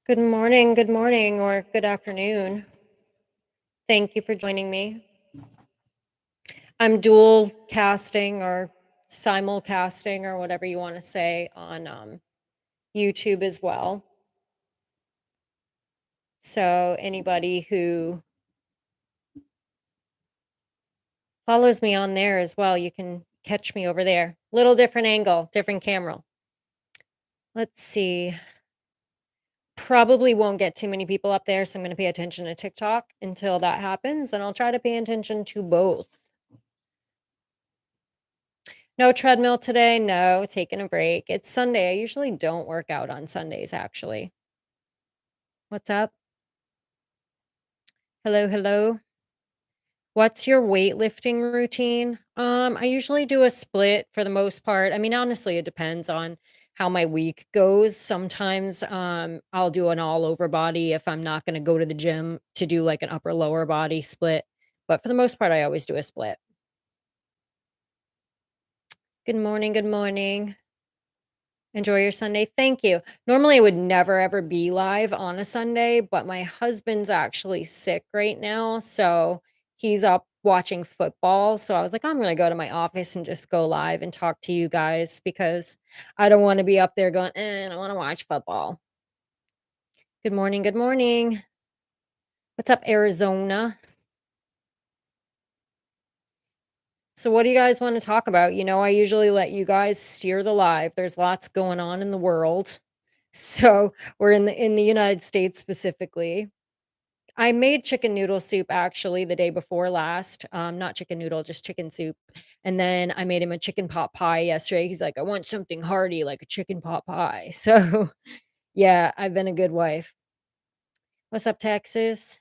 Good morning, or good afternoon. Thank you for joining me. I'm dual casting or simulcasting or whatever you want to say on YouTube as well. So anybody who follows me on there as well, you can catch me over there. Little different angle, different camera. Let's see. Probably won't get too many people up there, so I'm going to pay attention to TikTok until that happens, and I'll try to pay attention to both. No treadmill today, no, taking a break. It's Sunday, I usually don't work out on Sundays, actually. What's up? Hello, hello. What's your weightlifting routine? I usually do a split for the most part. I mean, honestly, it depends on how my week goes. Sometimes, I'll do an all over body if I'm not gonna go to the gym to do, like, an upper lower body split, but for the most part, I always do a split. Good morning, good morning. Enjoy your Sunday. Thank you. Normally, I would never ever be live on a Sunday, but my husband's actually sick right now. So he's up watching football. So I was like, I'm going to go to my office and just go live and talk to you guys because I don't want to be up there going, I want to watch football. Good morning. Good morning. What's up, Arizona? So, what do you guys want to talk about? I usually let you guys steer the live. There's lots going on in the world. So, we're in the United States specifically. I made chicken noodle soup actually the day before last. Not chicken noodle, just chicken soup. And then I made him a chicken pot pie yesterday. He's like, I want something hearty like a chicken pot pie. So, yeah, I've been a good wife. What's up, Texas?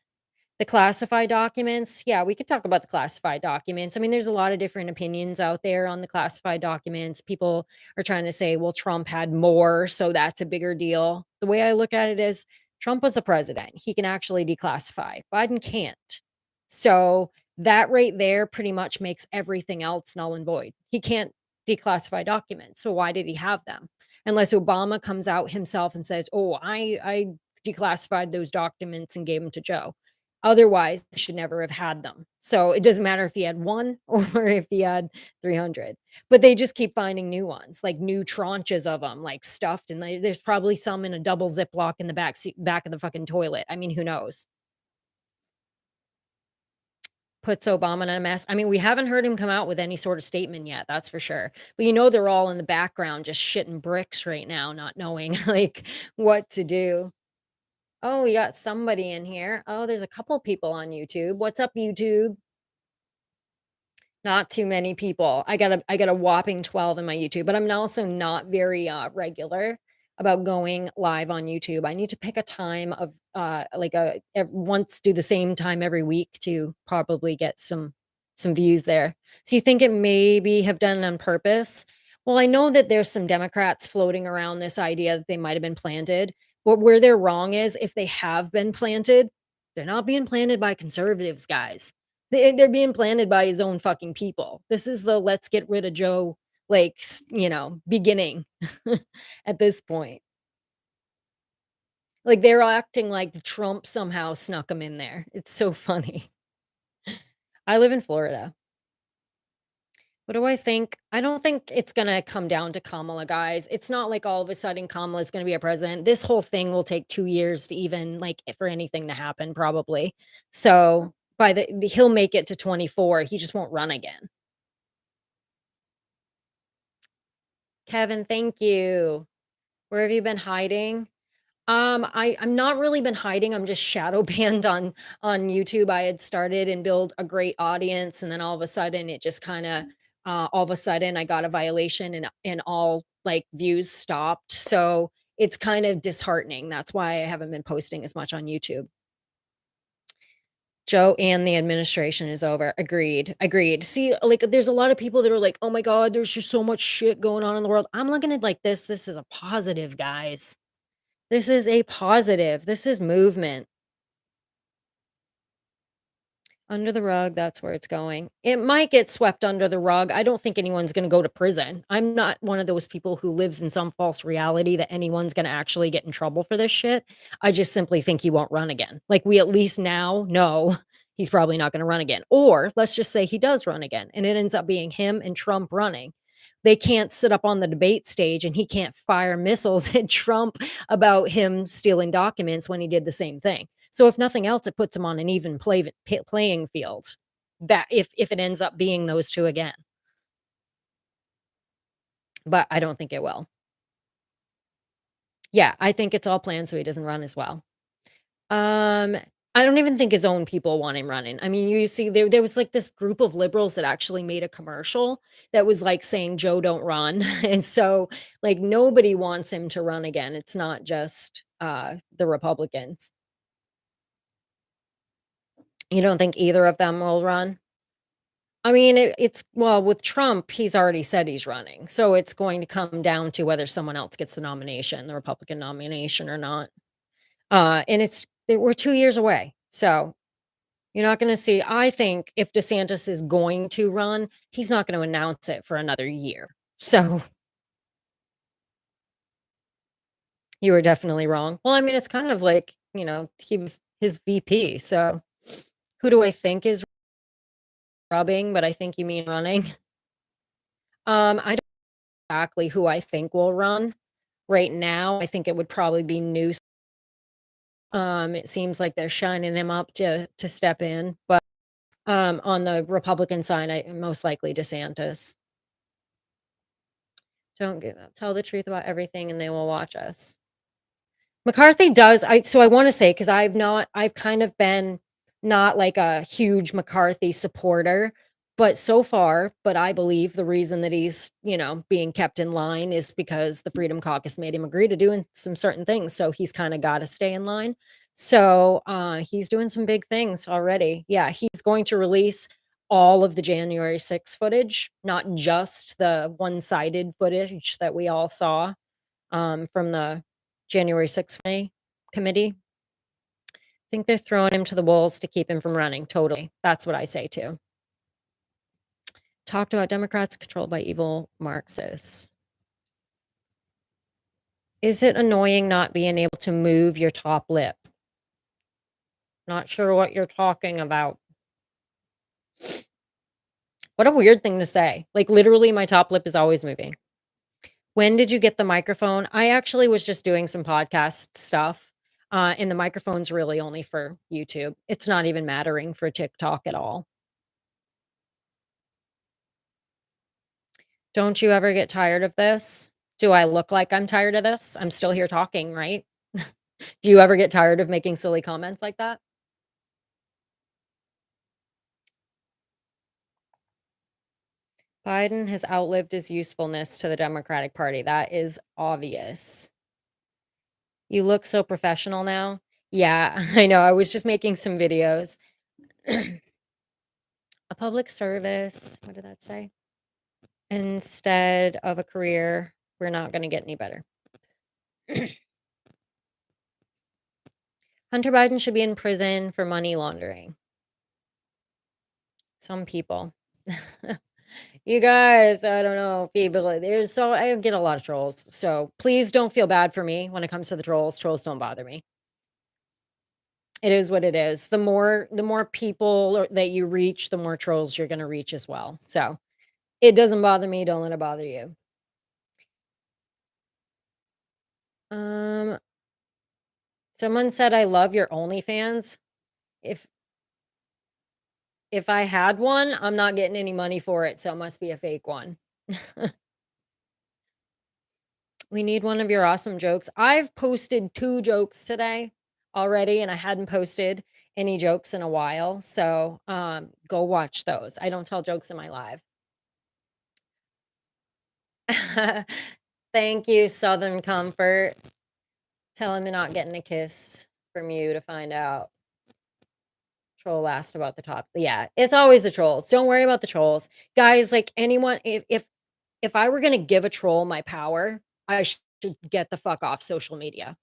The classified documents? Yeah, we could talk about the classified documents. I mean, there's a lot of different opinions out there on the classified documents. People are trying to say, well, Trump had more, so that's a bigger deal. The way I look at it is Trump was the president. He can actually declassify. Biden can't. So that right there pretty much makes everything else null and void. He can't declassify documents. So why did he have them? Unless Obama comes out himself and says, oh, I declassified those documents and gave them to Joe. Otherwise, he should never have had them. So it doesn't matter if he had one or if he had 300. But they just keep finding new ones, like new tranches of them, like stuffed. And there's probably some in a double Ziploc in the back of the fucking toilet. I mean, who knows? Puts Obama in a mess. I mean, we haven't heard him come out with any sort of statement yet, that's for sure. But they're all in the background just shitting bricks right now, not knowing like what to do. Oh, we got somebody in here. Oh, there's a couple people on YouTube. What's up, YouTube? Not too many people. I got a whopping 12 in my YouTube, but I'm also not very, regular about going live on YouTube. I need to pick a time of, like, once do the same time every week to probably get some views there. So you think it maybe have done it on purpose? Well, I know that there's some Democrats floating around this idea that they might have been planted, but where they're wrong is if they have been planted, they're not being planted by conservatives, guys. They're being planted by his own fucking people. This is the let's get rid of Joe, like, beginning at this point. Like, they're acting like Trump somehow snuck him in there. It's so funny. I live in Florida. What do I think? I don't think it's gonna come down to Kamala, guys. It's not like all of a sudden Kamala's gonna be a president. This whole thing will take 2 years to even, like, for anything to happen probably. So, by he'll make it to 24, he just won't run again. Kevin, thank you. Where have you been hiding? I'm not really been hiding. I'm just shadow banned on YouTube. I had started and built a great audience, and then all of a sudden, it just kind of all of a sudden, I got a violation, and all like views stopped. So it's kind of disheartening. That's why I haven't been posting as much on YouTube. Joe and the administration is over. Agreed. Agreed. See, like, there's a lot of people that are like, oh my God, there's just so much shit going on in the world. I'm looking at like this. This is a positive, guys. This is a positive. This is movement. Under the rug, that's where it's going. It might get swept under the rug. I don't think anyone's gonna go to prison. I'm not one of those people who lives in some false reality that anyone's gonna actually get in trouble for this shit. I just simply think he won't run again. Like, we at least now know he's probably not gonna run again. Or let's just say he does run again, and it ends up being him and Trump running. They can't sit up on the debate stage, and he can't fire missiles at Trump about him stealing documents when he did the same thing. So if nothing else, it puts him on an even playing field. That if it ends up being those 2 again, but I don't think it will. Yeah, I think it's all planned so he doesn't run as well. Um, I don't even think his own people want him running. I mean, you see there was, like, this group of liberals that actually made a commercial that was, like, saying, "Joe, don't run." And so, like, nobody wants him to run again. It's not just, the Republicans. You don't think either of them will run? I mean, it's well, with Trump, he's already said he's running, so it's going to come down to whether someone else gets the nomination, the Republican nomination or not. And we're 2 years away, so you're not gonna see I think if DeSantis is going to run, he's not gonna announce it for another year. So, you were definitely wrong. Well, I mean, it's kind of like, he was his VP, so who do I think is rubbing, but I think you mean running? I don't know exactly who I think will run. Right now, I think it would probably be Newsom. It seems like they're shining him up to step in, but, on the Republican side, most likely DeSantis. Don't give up. Tell the truth about everything, and they will watch us. McCarthy does I wanna say, 'cause I've kind of been not like a huge McCarthy supporter, but I believe the reason that he's, being kept in line is because the Freedom Caucus made him agree to doing some certain things, so he's kinda gotta stay in line. So, he's doing some big things already. Yeah, he's going to release all of the January 6th footage, not just the one-sided footage that we all saw, from the January 6th committee. Think they're throwing him to the wolves to keep him from running, totally. That's what I say too. Talked about Democrats controlled by evil Marxists. Is it annoying not being able to move your top lip? Not sure what you're talking about. What a weird thing to say. Like, literally, my top lip is always moving. When did you get the microphone? I actually was just doing some podcast stuff, and the microphone's really only for YouTube. It's not even mattering for TikTok at all. Don't you ever get tired of this? Do I look like I'm tired of this? I'm still here talking, right? Do you ever get tired of making silly comments like that? Biden has outlived his usefulness to the Democratic Party. That is obvious. You look so professional now. Yeah, I know. I was just making some videos. A public service. What did that say? Instead of a career, we're not going to get any better. Hunter Biden should be in prison for money laundering. Some people. You guys, I don't know, people, I get a lot of trolls, so please don't feel bad for me when it comes to the trolls. Trolls don't bother me. It is what it is. The more people that you reach, the more trolls you're gonna reach as well. So, it doesn't bother me, don't let it bother you. Um, someone said, "I love your OnlyFans." If if I had one, I'm not getting any money for it, so it must be a fake one. We need one of your awesome jokes. I've posted 2 jokes today already, and I hadn't posted any jokes in a while, so, go watch those. I don't tell jokes in my live. Thank you, Southern Comfort. Tell him you're not getting a kiss from you to find out. Troll asked about the top yeah, it's always the trolls. Don't worry about the trolls. Guys, like, anyone if I were gonna give a troll my power, I should get the fuck off social media.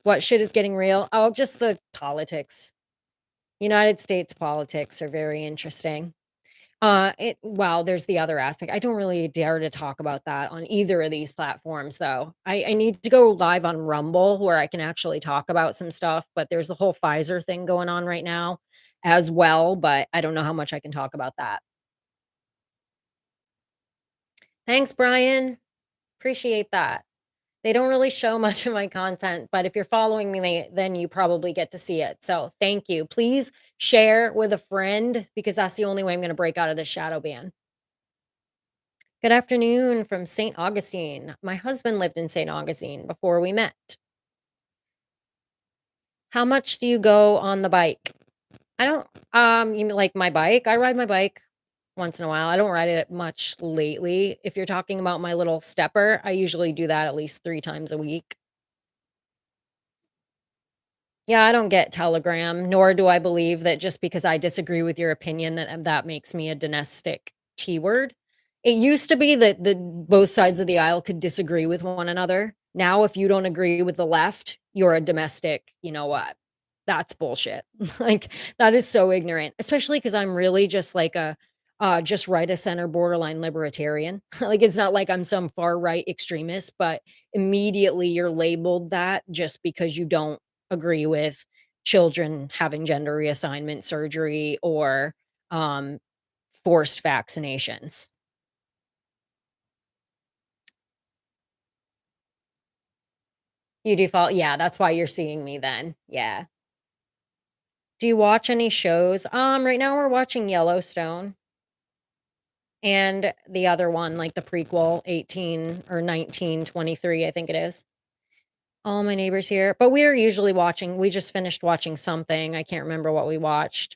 What shit is getting real? Oh, just the politics. United States politics are very interesting. Well, there's the other aspect. I don't really dare to talk about that on either of these platforms, though. I need to go live on Rumble where I can actually talk about some stuff, but there's the whole Pfizer thing going on right now as well, but I don't know how much I can talk about that. Thanks, Brian. Appreciate that. They don't really show much of my content, but if you're following me, then you probably get to see it. So thank you. Please share with a friend because that's the only way I'm going to break out of this shadow ban. Good afternoon from St. Augustine. My husband lived in St. Augustine before we met. How much do you go on the bike? I don't, you mean like my bike? I ride my bike once in a while. I don't ride it much lately. If you're talking about my little stepper, I usually do that at least 3 times a week. Yeah, I don't get Telegram, nor do I believe that just because I disagree with your opinion that makes me a domestic T word. It used to be that the both sides of the aisle could disagree with one another. Now, if you don't agree with the left, you're a domestic, you know what? That's bullshit. Like that is so ignorant, especially because I'm really just like a just right of center borderline libertarian. Like it's not like I'm some far right extremist, but immediately you're labeled that just because you don't agree with children having gender reassignment surgery or um, forced vaccinations. You default, yeah, that's why you're seeing me then. Yeah. Do you watch any shows? Right now we're watching Yellowstone and the other one, like the prequel, 18 or 1923, I think it is. All my neighbors here. But we're usually watching, we just finished watching something. I can't remember what we watched.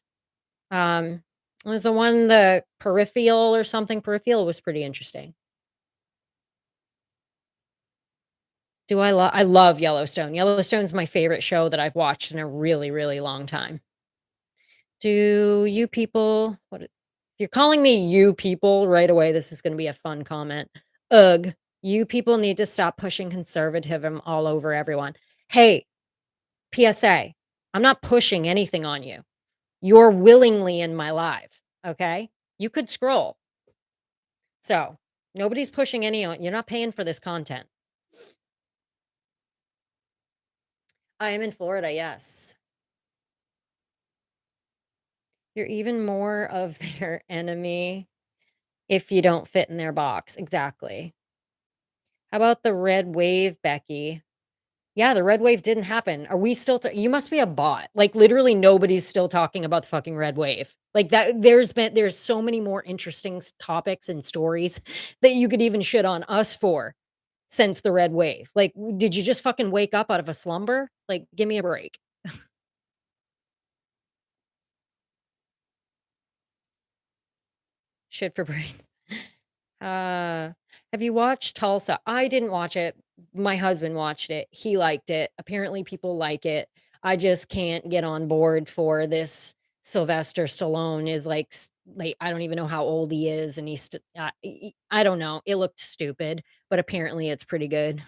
Um, it was the one, the Peripheral or something. Peripheral was pretty interesting. I love Yellowstone. Yellowstone's my favorite show that I've watched in a really, really long time. Do you people if you're calling me you people right away, this is gonna be a fun comment. Ugh, you people need to stop pushing conservatism all over everyone. Hey, PSA, I'm not pushing anything on you. You're willingly in my live, okay? You could scroll. So, nobody's pushing any on you're not paying for this content. I am in Florida, yes. You're even more of their enemy if you don't fit in their box. Exactly. How about the red wave, Becky? Yeah, the red wave didn't happen. Are we still you must be a bot. Like literally nobody's still talking about the fucking red wave. Like that there's so many more interesting topics and stories that you could even shit on us for since the red wave. Like did you just fucking wake up out of a slumber? Like give me a break. Shit for brains. Uh, have you watched Tulsa? I didn't watch it. My husband watched it. He liked it. Apparently, people like it. I just can't get on board for this. Sylvester Stallone is like I don't even know how old he is, and I don't know. It looked stupid, but apparently it's pretty good.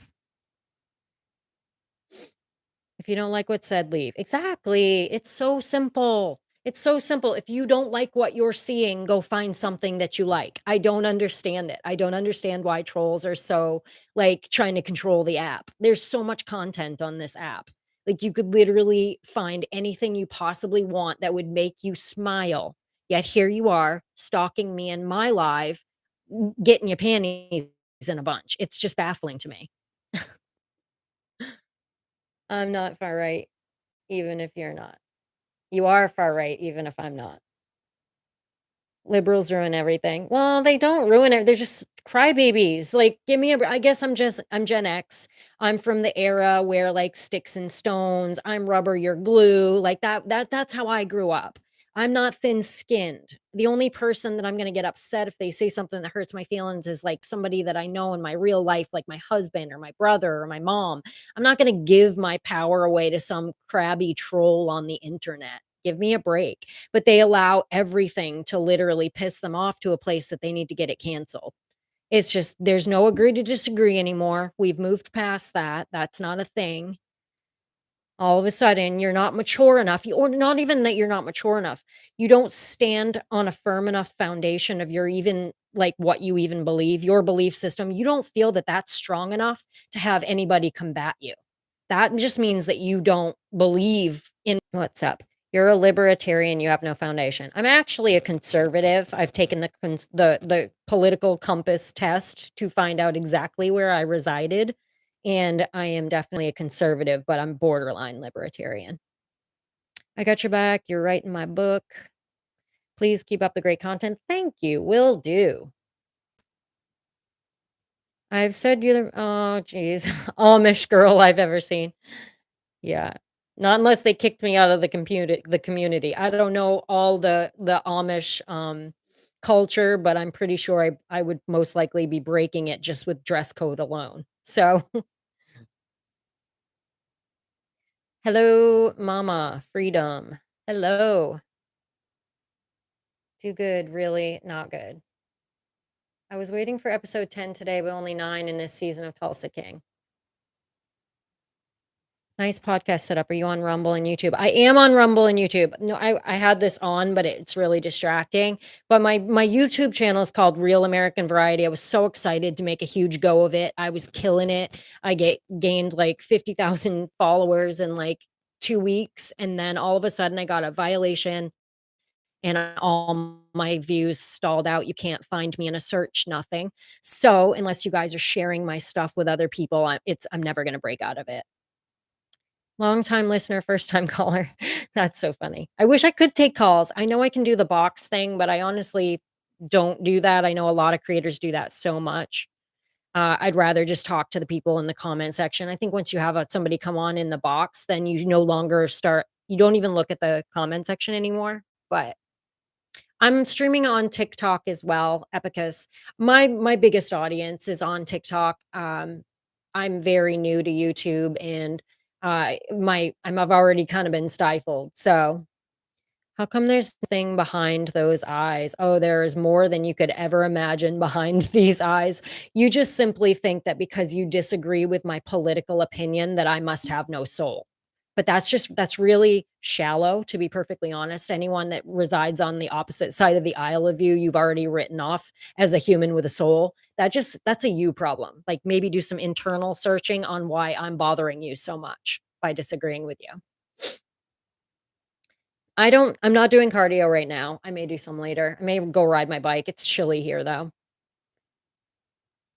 If you don't like what's said, leave. Exactly. It's so simple. It's so simple. If you don't like what you're seeing, go find something that you like. I don't understand it. I don't understand why trolls are so like trying to control the app. There's so much content on this app. Like you could literally find anything you possibly want that would make you smile. Yet here you are stalking me in my live, getting your panties in a bunch. It's just baffling to me. I'm not far right, even if you're not. You are far right, even if I'm not. Liberals ruin everything. Well, they don't ruin it. They're just crybabies. Like, give me a. I guess I'm Gen X. I'm from the era where like sticks and stones. I'm rubber, you're glue. Like that's how I grew up. I'm not thin skinned. The only person that I'm gonna get upset if they say something that hurts my feelings is like somebody that I know in my real life, like my husband or my brother or my mom. I'm not gonna give my power away to some crabby troll on the internet. Give me a break, but they allow everything to literally piss them off to a place that they need to get it canceled. It's just there's no agree to disagree anymore. We've moved past that. That's not a thing. All of a sudden, you're not mature enough, or not even that you're not mature enough. You don't stand on a firm enough foundation of your even like what you even believe, your belief system. You don't feel that that's strong enough to have anybody combat you. That just means that you don't believe in what's up. You're a libertarian, you have no foundation. I'm actually a conservative. I've taken the political compass test to find out exactly where I resided, and I am definitely a conservative, but I'm borderline libertarian. I got your back. You're writing my book. Please keep up the great content. Thank you. Will do. I've said you're the oh, geez, Amish girl I've ever seen. Yeah. Not unless they kicked me out of the community. I don't know all the Amish, culture, but I'm pretty sure I would most likely be breaking it just with dress code alone. So, hello, mama, freedom. Hello. Too good, really not good. I was waiting for episode 10 today, but only 9 in this season of Tulsa King. Nice podcast setup. Are you on Rumble and YouTube? I am on Rumble and YouTube. No, I had this on, but it's really distracting. But my YouTube channel is called Real American Variety. I was so excited to make a huge go of it. I was killing it. I gained like 50,000 followers in like 2 weeks, and then all of a sudden I got a violation and all my views stalled out. You can't find me in a search, nothing. So, unless you guys are sharing my stuff with other people, I'm never going to break out of it. Long time listener, first time caller. That's so funny. I wish I could take calls. I know I can do the box thing, but I honestly don't do that. I know a lot of creators do that so much. I'd rather just talk to the people in the comment section. I think once you have somebody come on in the box, then you no longer you don't even look at the comment section anymore. But I'm streaming on TikTok as well, Epicus. My biggest audience is on TikTok. I'm very new to YouTube, and I've already kind of been stifled. So how come there's nothing behind those eyes? Oh, there is more than you could ever imagine behind these eyes. You just simply think that because you disagree with my political opinion that I must have no soul. But that's really shallow, to be perfectly honest. Anyone that resides on the opposite side of the aisle of you, you've already written off as a human with a soul. That's a you problem. Like maybe do some internal searching on why I'm bothering you so much by disagreeing with you. I'm not doing cardio right now. I may do some later. I may go ride my bike. It's chilly here though.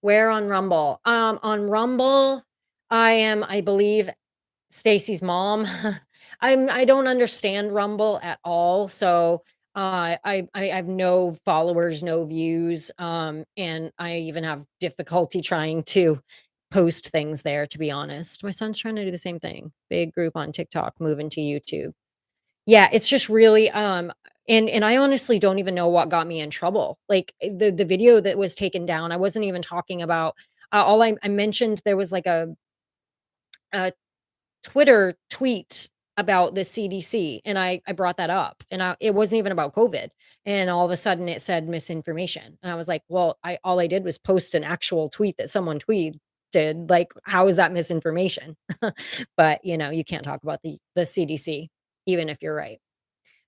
Where on Rumble? On Rumble, I believe, Stacy's mom. I don't understand Rumble at all. So I have no followers, no views. And I even have difficulty trying to post things there, to be honest. My son's trying to do the same thing. Big group on TikTok, moving to YouTube. Yeah, it's just really, and I honestly don't even know what got me in trouble. Like, the video that was taken down, I wasn't even talking about, all I mentioned there was like a Twitter tweet about the CDC, and I brought that up, and it wasn't even about COVID, and all of a sudden it said misinformation, and I was like, "Well, I all I did was post an actual tweet that someone tweeted, like, how is that misinformation?" But, you can't talk about the CDC, even if you're right.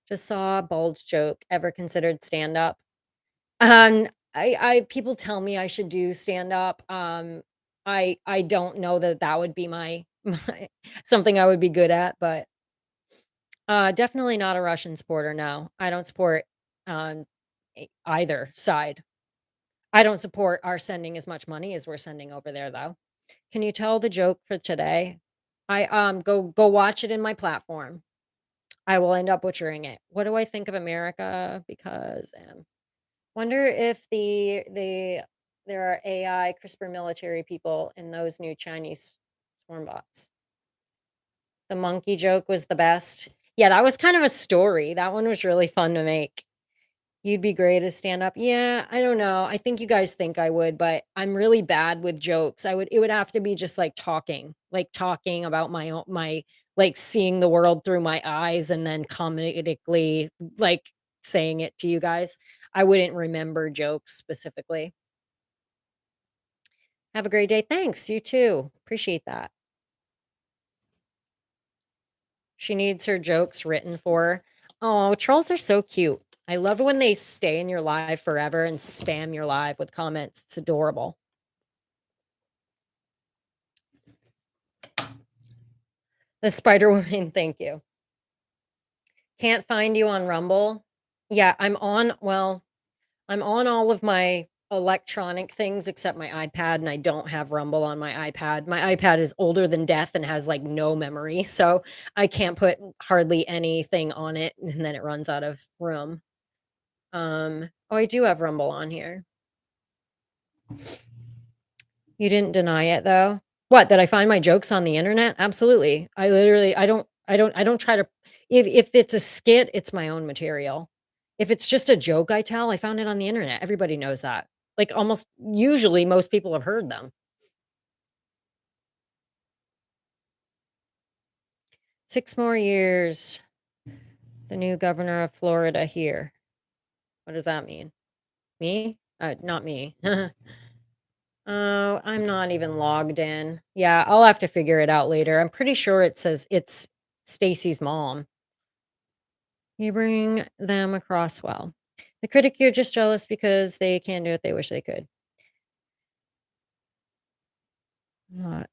Just saw a bulge joke. Ever considered stand up? I people tell me I should do stand up. I don't know that that would be my something I would be good at, but definitely not a Russian supporter. No, I don't support um either side. I don't support our sending as much money as we're sending over there, though. Can you tell the joke for today? I go watch it in my platform. I will end up butchering it. What do I think of America? Because wonder if there are AI CRISPR military people in those new Chinese swarm bots. The monkey joke was the best. Yeah, that was kind of a story. That one was really fun to make. You'd be great as stand up. Yeah, I don't know. I think you guys think I would, but I'm really bad with jokes. It would have to be just like talking about my like seeing the world through my eyes and then comedically like saying it to you guys. I wouldn't remember jokes specifically. Have a great day. Thanks. You too. Appreciate that. She needs her jokes written for her. Oh, trolls are so cute. I love it when they stay in your live forever and spam your live with comments. It's adorable. The Spider Woman, thank you. Can't find you on Rumble. Yeah, I'm on all of my electronic things except my iPad, and I don't have Rumble on my iPad. My iPad is older than death and has, like, no memory, so I can't put hardly anything on it, and then it runs out of room. Oh, I do have Rumble on here. You didn't deny it, though? What, that I find my jokes on the internet? Absolutely. I literally I don't try to if it's a skit, it's my own material. If it's just a joke I tell, I found it on the internet. Everybody knows that. Like, almost usually, most people have heard them. 6 more years, the new governor of Florida here. What does that mean? Me? Not me. Oh, I'm not even logged in. Yeah, I'll have to figure it out later. I'm pretty sure it says it's Stacy's mom. You bring them across well. The critic, you're just jealous because they can't do it, they wish they could. Not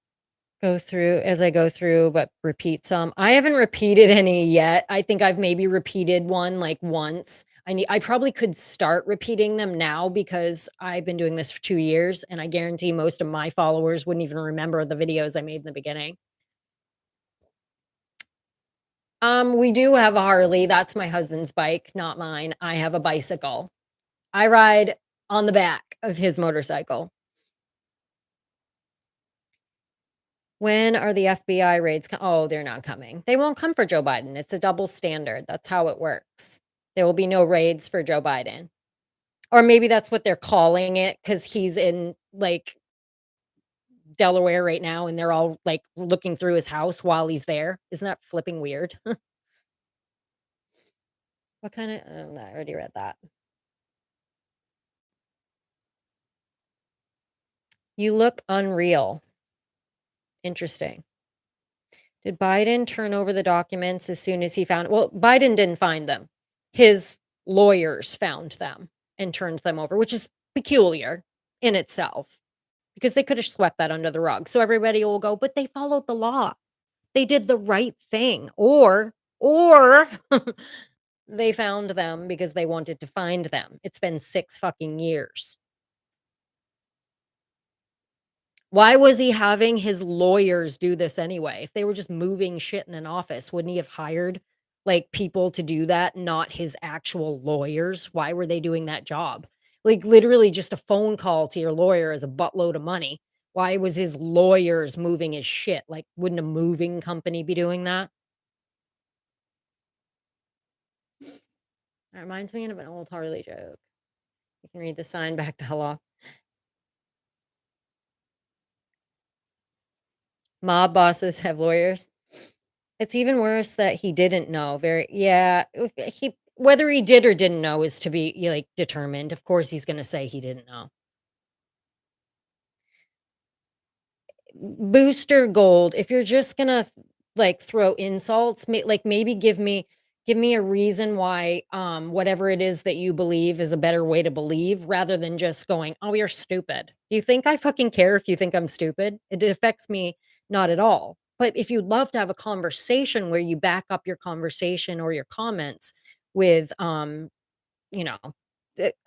go through as I go through, but repeat some. I haven't repeated any yet. I think I've maybe repeated one, like, once. I probably could start repeating them now because I've been doing this for 2 years, and I guarantee most of my followers wouldn't even remember the videos I made in the beginning. We do have a Harley, that's my husband's bike, not mine. I have a bicycle. I ride on the back of his motorcycle. When are the FBI raids oh, they're not coming. They won't come for Joe Biden. It's a double standard. That's how it works. There will be no raids for Joe Biden. Or maybe that's what they're calling it because he's in, like, Delaware right now, and they're all, like, looking through his house while he's there. Isn't that flipping weird? What kinda I already read that. You look unreal. Interesting. Did Biden turn over the documents as soon as he found well, Biden didn't find them. His lawyers found them and turned them over, which is peculiar in itself because they could have swept that under the rug. So everybody will go, "But they followed the law. They did the right thing." Or they found them because they wanted to find them. It's been 6 fucking years. Why was he having his lawyers do this anyway? If they were just moving shit in an office, wouldn't he have hired, like, people to do that, not his actual lawyers? Why were they doing that job? Like, literally just a phone call to your lawyer is a buttload of money. Why was his lawyers moving his shit? Like, wouldn't a moving company be doing that? That reminds me of an old Harley joke. You can read the sign back the hell off. Mob bosses have lawyers. It's even worse that he didn't know. Very yeah, he whether he did or didn't know is to be, like, determined. Of course, he's gonna say he didn't know. Booster gold, if you're just gonna, like, throw insults, maybe give me a reason why, whatever it is that you believe is a better way to believe rather than just going, "Oh, you're stupid." Do you think I fucking care if you think I'm stupid? It affects me not at all. But if you'd love to have a conversation where you back up your conversation or your comments with, you know,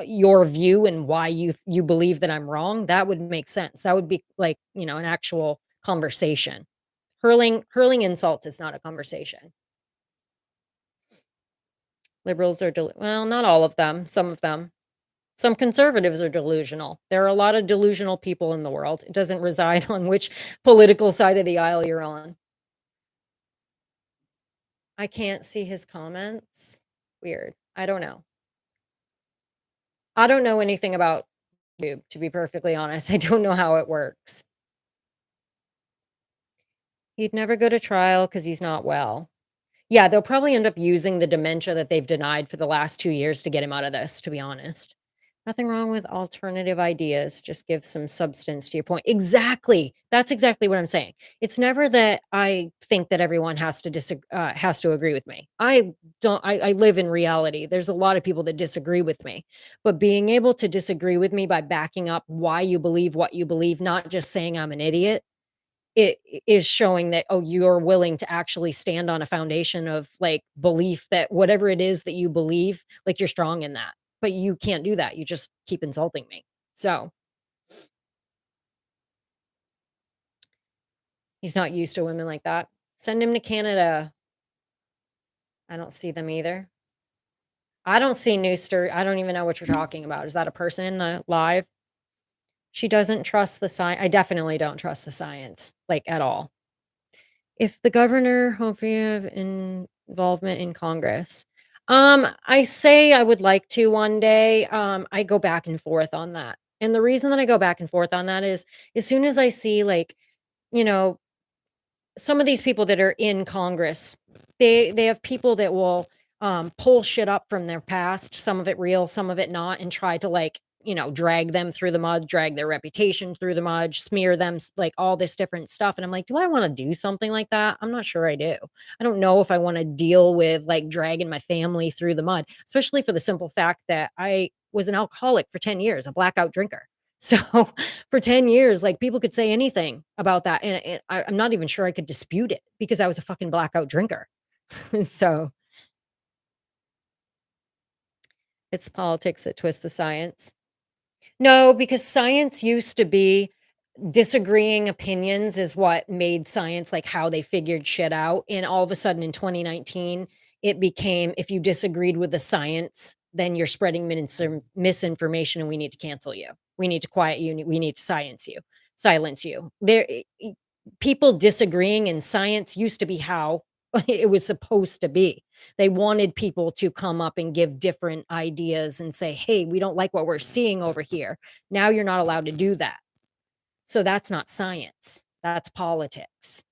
your view and why you believe that I'm wrong, that would make sense. That would be like, an actual conversation. Hurling insults is not a conversation. Liberals are well, not all of them, some of them. Some conservatives are delusional. There are a lot of delusional people in the world. It doesn't reside on which political side of the aisle you're on. I can't see his comments. Weird. I don't know. I don't know anything about YouTube, to be perfectly honest. I don't know how it works. He'd never go to trial because he's not well. Yeah, they'll probably end up using the dementia that they've denied for the last 2 years to get him out of this, to be honest. Nothing wrong with alternative ideas, just give some substance to your point. Exactly. That's exactly what I'm saying. It's never that I think that everyone has to agree with me. I live in reality. There's a lot of people that disagree with me. But being able to disagree with me by backing up why you believe what you believe, not just saying I'm an idiot, is showing that, oh, you're willing to actually stand on a foundation of, like, belief that whatever it is that you believe, like, you're strong in that. But you can't do that, you just keep insulting me. So, he's not used to women like that. Send him to Canada. I don't see them either. I don't see Nooster. I don't even know what you're talking about. Is that a person in the live? She doesn't trust the science. I definitely don't trust the science, like, at all. If the governor hopefully have involvement in Congress. I say I would like to one day. I go back and forth on that. And the reason that I go back and forth on that is as soon as I see, like, you know, some of these people that are in Congress, they have people that will pull shit up from their past, some of it real, some of it not, and try to, like, drag them through the mud, drag their reputation through the mud, smear them, like, all this different stuff. And I'm like, do I want to do something like that? I'm not sure I do. I don't know if I want to deal with, like, dragging my family through the mud, especially for the simple fact that I was an alcoholic for 10 years, a blackout drinker. So for 10 years, like, people could say anything about that, and I'm not even sure I could dispute it because I was a fucking blackout drinker. So, it's politics that twist the science. No, because science used to be disagreeing opinions is what made science, like, how they figured shit out, and all of a sudden in 2019, it became if you disagreed with the science, then you're spreading misinformation and we need to cancel you. We need to quiet you, we need to silence you. People disagreeing in science used to be how it was supposed to be. They wanted people to come up and give different ideas and say, "Hey, we don't like what we're seeing over here." Now you're not allowed to do that. So that's not science, that's politics.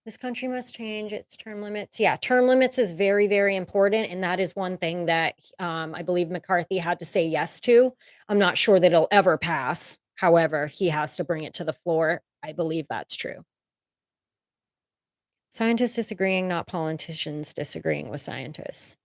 This country must change its term limits. Yeah, term limits is very, very important, and that is one thing that, I believe McCarthy had to say yes to. I'm not sure that it'll ever pass. However, he has to bring it to the floor. I believe that's true. Scientists disagreeing, not politicians disagreeing with scientists.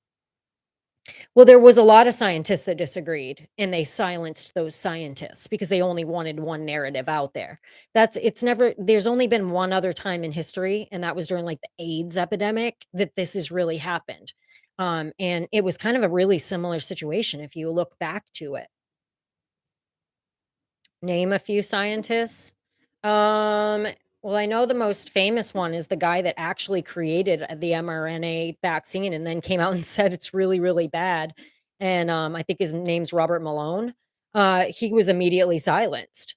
Well, there was a lot of scientists that disagreed, and they silenced those scientists because they only wanted one narrative out there. It's never there's only been one other time in history, and that was during, like, the AIDS epidemic that this has really happened. And it was kind of a really similar situation if you look back to it. Name a few scientists. Um, well, I know the most famous one is the guy that actually created the mRNA vaccine and then came out and said it's really, really bad. And I think his name's Robert Malone. He was immediately silenced.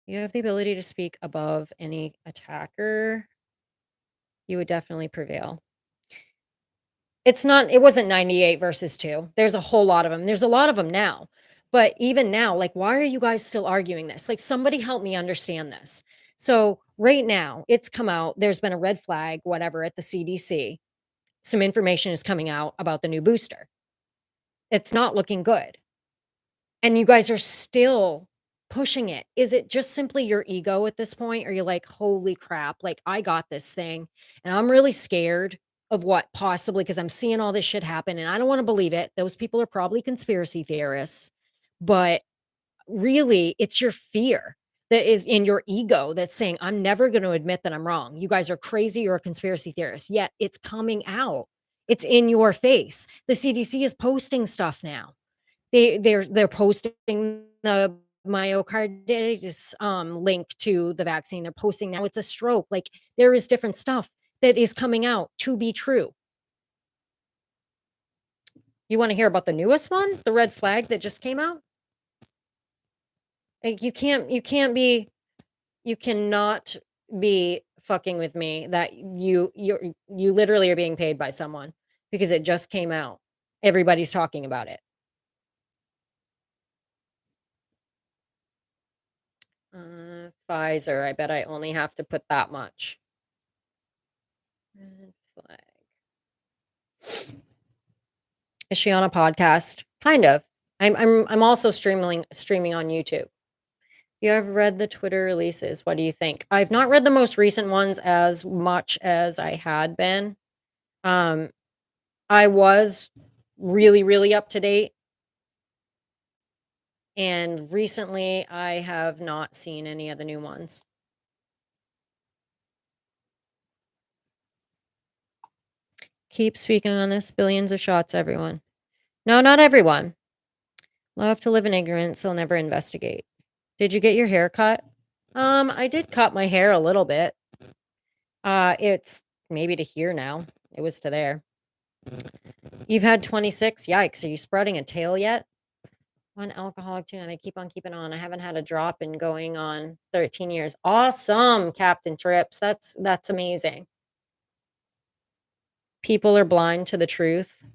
You have the ability to speak above any attacker. You would definitely prevail. It wasn't 98 versus 2. There's a whole lot of them. There's a lot of them now. But even now, like, why are you guys still arguing this? Like, somebody help me understand this. So, right now, it's come out, there's been a red flag, whatever, at the CDC. Some information is coming out about the new booster. It's not looking good. And you guys are still pushing it. Is it just simply your ego at this point? Or you're like, holy crap, like, I got this thing and I'm really scared of what possibly because I'm seeing all this shit happen and I don't want to believe it. Those people are probably conspiracy theorists, but really it's your fear that is in your ego that's saying, I'm never going to admit that I'm wrong. You guys are crazy. You're a conspiracy theorist. Yet it's coming out. It's in your face. The CDC is posting stuff now. They're posting the myocarditis, link to the vaccine. They're posting now it's a stroke. Like, there is different stuff that is coming out to be true. You wanna hear about the newest one? The red flag that just came out? Like, you cannot be fucking with me that you literally are being paid by someone because it just came out. Everybody's talking about it. Pfizer, I bet I only have to put that much. Red flag. Is she on a podcast? Kind of. I'm also streaming on YouTube. You have read the Twitter releases. What do you think? I've not read the most recent ones as much as I had been. Um, I was really, really up to date, and recently I have not seen any of the new ones. Keep speaking on this. Billions of shots, everyone. No, not everyone. Love to live in ignorance. They'll never investigate. Did you get your hair cut? I did cut my hair a little bit. It's maybe to here now. It was to there. You've had 26. Yikes. Are you sprouting a tail yet? One alcoholic tuna. They keep on keeping on. I haven't had a drop in going on 13 years. Awesome, Captain Trips. That's amazing. People are blind to the truth.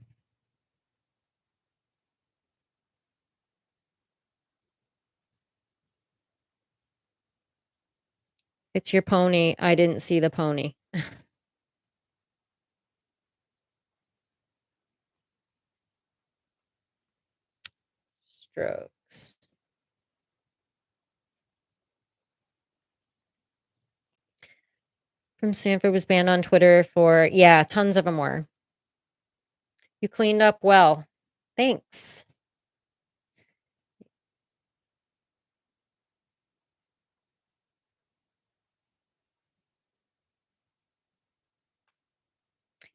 It's your pony. I didn't see the pony. Strokes. From Stanford was banned on Twitter for, yeah, tons of them were. You cleaned up well. Thanks.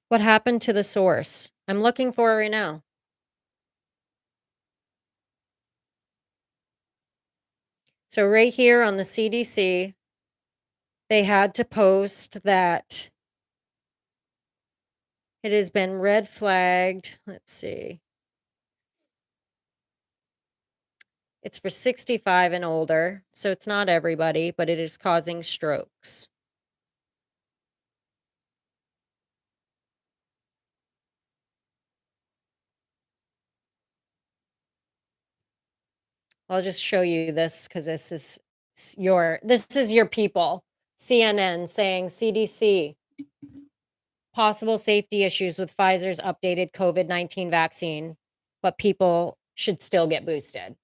What happened to the source? I'm looking for it right now. So right here on the CDC, they had to post that it has been red flagged. Let's see. It's for 65 and older, so it's not everybody, but it is causing strokes. I'll just show you this because this is your people. CNN saying CDC possible safety issues with Pfizer's updated COVID-19 vaccine, but people should still get boosted.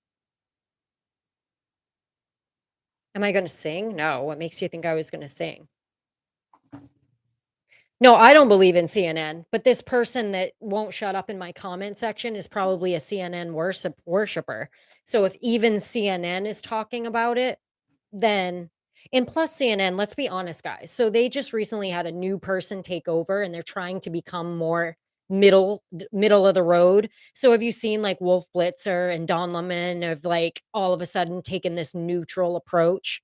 Am I going to sing? No. What makes you think I was going to sing? No, I don't believe in CNN, but this person that won't shut up in my comment section is probably a CNN worshiper. So if even CNN is talking about it, then and plus CNN, let's be honest, guys. So they just recently had a new person take over and they're trying to become more middle of the road. So have you seen like Wolf Blitzer and Don Lemon have like all of a sudden taken this neutral approach?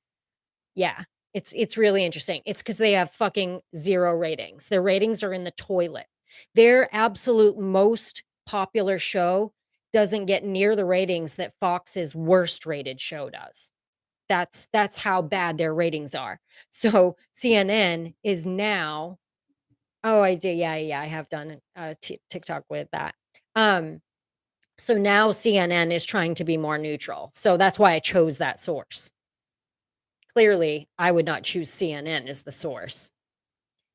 Yeah, it's really interesting. It's because they have fucking 0 ratings. Their ratings are in the toilet. Their absolute most popular show doesn't get near the ratings that Fox's worst rated show does. That's how bad their ratings are. So, CNN is now oh, I do, yeah, yeah, I have done, TikTok with that. Um, so now CNN is trying to be more neutral. So that's why I chose that source. Clearly, I would not choose CNN as the source.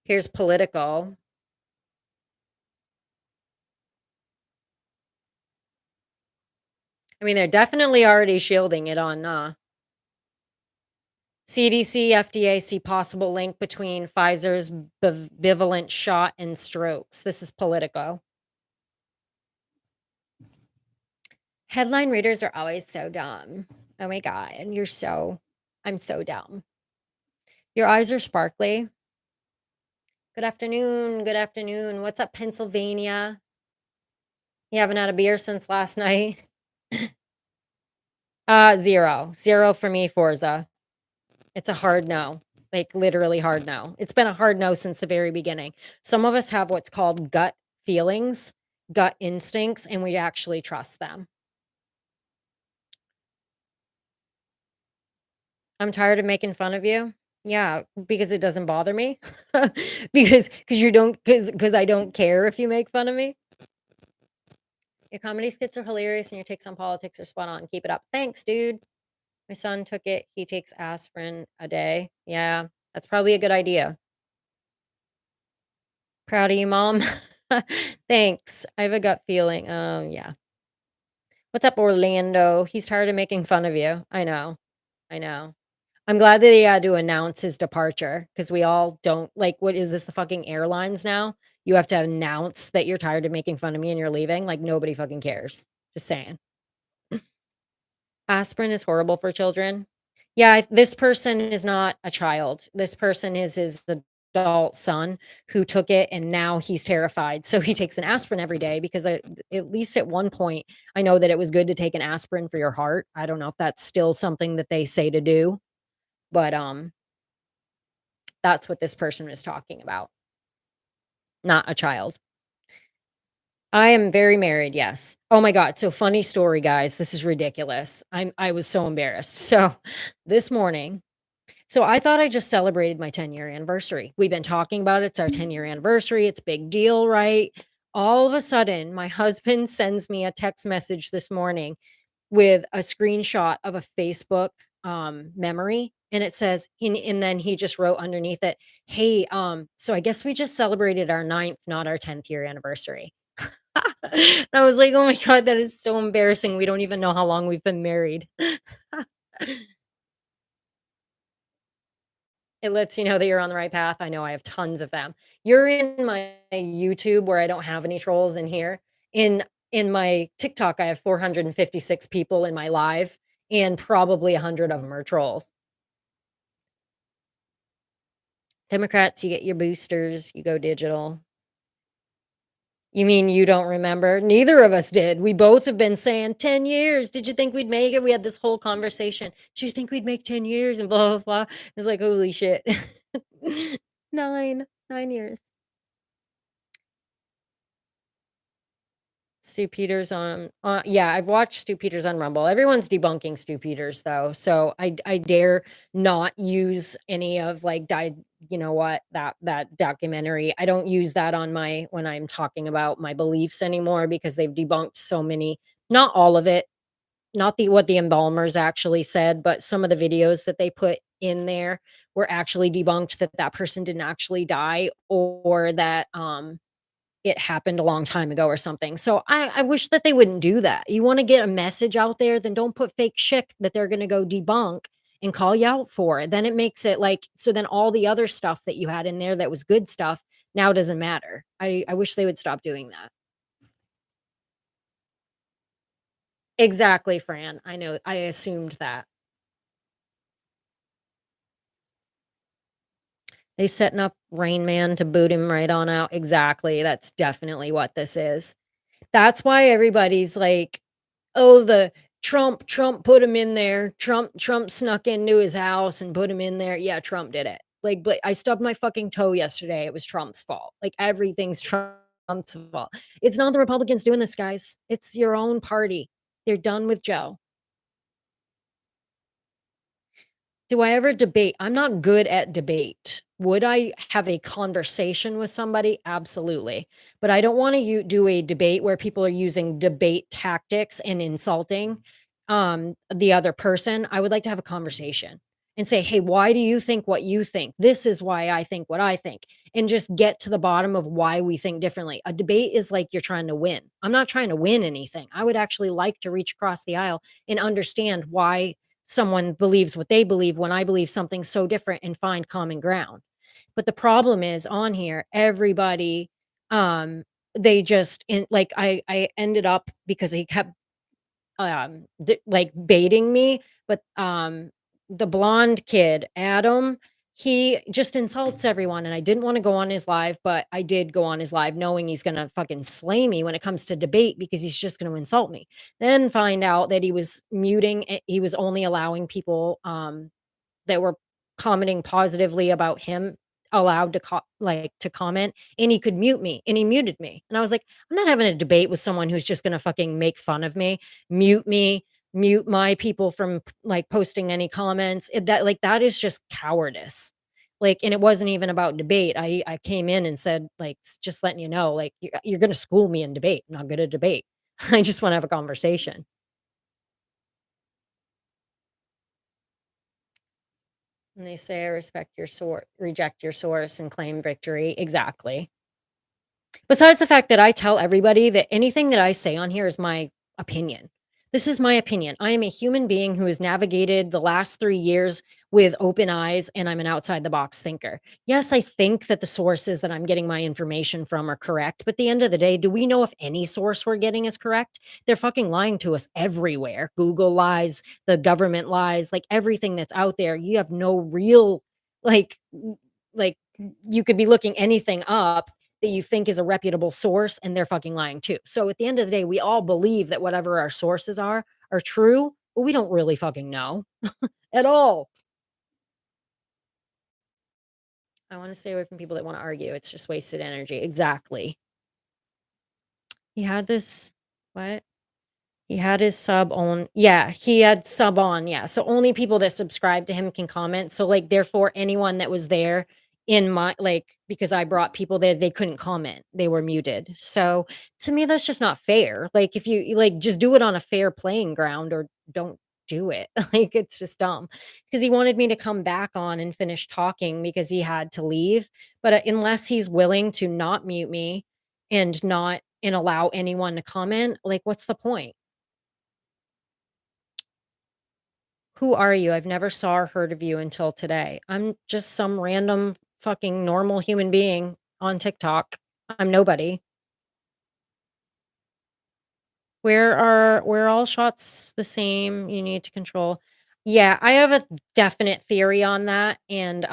Here's Politico. I mean, they're definitely already shielding it on CDC, FDA see possible link between Pfizer's bivalent shot and strokes. This is Politico. Headline readers are always so dumb. Oh my god, and I'm so dumb. Your eyes are sparkly. Good afternoon. Good afternoon. What's up, Pennsylvania? You haven't had a beer since last night? 0. 0 for me, Forza. It's a hard no. Like literally hard no. It's been a hard no since the very beginning. Some of us have what's called gut feelings, gut instincts, and we actually trust them. I'm tired of making fun of you. Yeah, because it doesn't bother me. Because you don't because I don't care if you make fun of me. Your comedy skits are hilarious and your takes on politics are spot on. Keep it up. Thanks, dude. My son took it. He takes aspirin a day. Yeah, that's probably a good idea. Proud of you, mom. Thanks. I have a gut feeling. Yeah. What's up, Orlando? He's tired of making fun of you. I know. I know. I'm glad that he had to announce his departure because we all don't like, what is this, the fucking airlines now? You have to announce that you're tired of making fun of me and you're leaving. Like, nobody fucking cares. Just saying. Aspirin is horrible for children. Yeah, this person is not a child. This person is his adult son who took it and now he's terrified. So he takes an aspirin every day because at least at one point, I know that it was good to take an aspirin for your heart. I don't know if that's still something that they say to do, but that's what this person is talking about. Not a child. I am very married, yes. Oh my god, so funny story, guys. This is ridiculous. I was so embarrassed. So this morning, so I thought I just celebrated my 10-year anniversary. We've been talking about it. It's our 10-year anniversary. It's a big deal, right? All of a sudden, my husband sends me a text message this morning with a screenshot of a Facebook memory. And it says, and then he just wrote underneath it, hey, so I guess we just celebrated our ninth, not our 10th year anniversary. And I was like, oh my God, that is so embarrassing. We don't even know how long we've been married. It lets you know that you're on the right path. I know I have tons of them. You're in my YouTube where I don't have any trolls in here. In my TikTok, I have 456 people in my live, and probably 100 of them are trolls. Democrats, you get your boosters, you go digital. You mean you don't remember? Neither of us did. We both have been saying 10 years. Did you think we'd make it? We had this whole conversation. Did you think we'd make 10 years and blah, blah, blah. It's like, holy shit. 9 years. Stu Peters on yeah, I've watched Stu Peters on Rumble. Everyone's debunking Stu Peters though, so I dare not use any of like you know what, that documentary. I don't use that on my when I'm talking about my beliefs anymore because they've debunked so many, not all of it, not the what the embalmers actually said, but some of the videos that they put in there were actually debunked that that person didn't actually die or that it happened a long time ago or something. So I wish that they wouldn't do that. You want to get a message out there, then don't put fake shit that they're going to go debunk and call you out for it. Then it makes it like, so then all the other stuff that you had in there that was good stuff now doesn't matter. I wish they would stop doing that. Exactly, Fran. I know. I assumed that. They setting up Rain Man to boot him right on out. Exactly. That's definitely what this is. That's why everybody's like, "Oh, the Trump put him in there. Trump snuck into his house and put him in there." Yeah, Trump did it. Like, but I stubbed my fucking toe yesterday. It was Trump's fault. Like, everything's Trump's fault. It's not the Republicans doing this, guys. It's your own party. They're done with Joe. Do I ever debate? I'm not good at debate. Would I have a conversation with somebody? Absolutely. But I don't want to do a debate where people are using debate tactics and insulting the other person. I would like to have a conversation and say, "Hey, why do you think what you think? This is why I think what I think." And just get to the bottom of why we think differently. A debate is like you're trying to win. I'm not trying to win anything. I would actually like to reach across the aisle and understand why someone believes what they believe when I believe something so different and find common ground. But the problem is on here, everybody, um, they just like I ended up because he kept like baiting me, but the blonde kid, Adam, he just insults everyone and I didn't want to go on his live, but I did go on his live knowing he's going to fucking slay me when it comes to debate because he's just going to insult me. Then find out that he was muting, he was only allowing people that were commenting positively about him allowed to like to comment, and he could mute me and he muted me. And I was like, I'm not having a debate with someone who's just going to fucking make fun of me, mute my people from like posting any comments. That like that is just cowardice. Like, and it wasn't even about debate. I came in and said like just letting you know like you're going to school me in debate. I'm not good at debate. I just want to have a conversation. And they say, I respect your source, reject your source and claim victory. Exactly. Besides the fact that I tell everybody that anything that I say on here is my opinion. This is my opinion. I am a human being who has navigated the last 3 years with open eyes, and I'm an outside the box thinker. Yes, I think that the sources that I'm getting my information from are correct, but at the end of the day, do we know if any source we're getting is correct? They're fucking lying to us everywhere. Google lies, the government lies, like everything that's out there. You have no real like like you could be looking anything up that you think is a reputable source, and they're fucking lying too. So at the end of the day, we all believe that whatever our sources are true, but we don't really fucking know at all. I want to stay away from people that want to argue. It's just wasted energy. Exactly. He had this what? He had his sub on, yeah, he had sub on, yeah, so only people that subscribe to him can comment, so, like, therefore, anyone that was there in my like, because I brought people there, they couldn't comment, they were muted, so, to me, that's just not fair, like, if like, just do it on a fair playing ground or don't do it, like, it's just dumb. Because he wanted me to come back on and finish talking because he had to leave, but, unless he's willing to not mute me and not and allow anyone to comment, like, what's the point? Who are you? I've never saw or heard of you until today. I'm just some random fucking normal human being on TikTok. I'm nobody. Where all shots the same, you need to control. Yeah, I have a definite theory on that, and,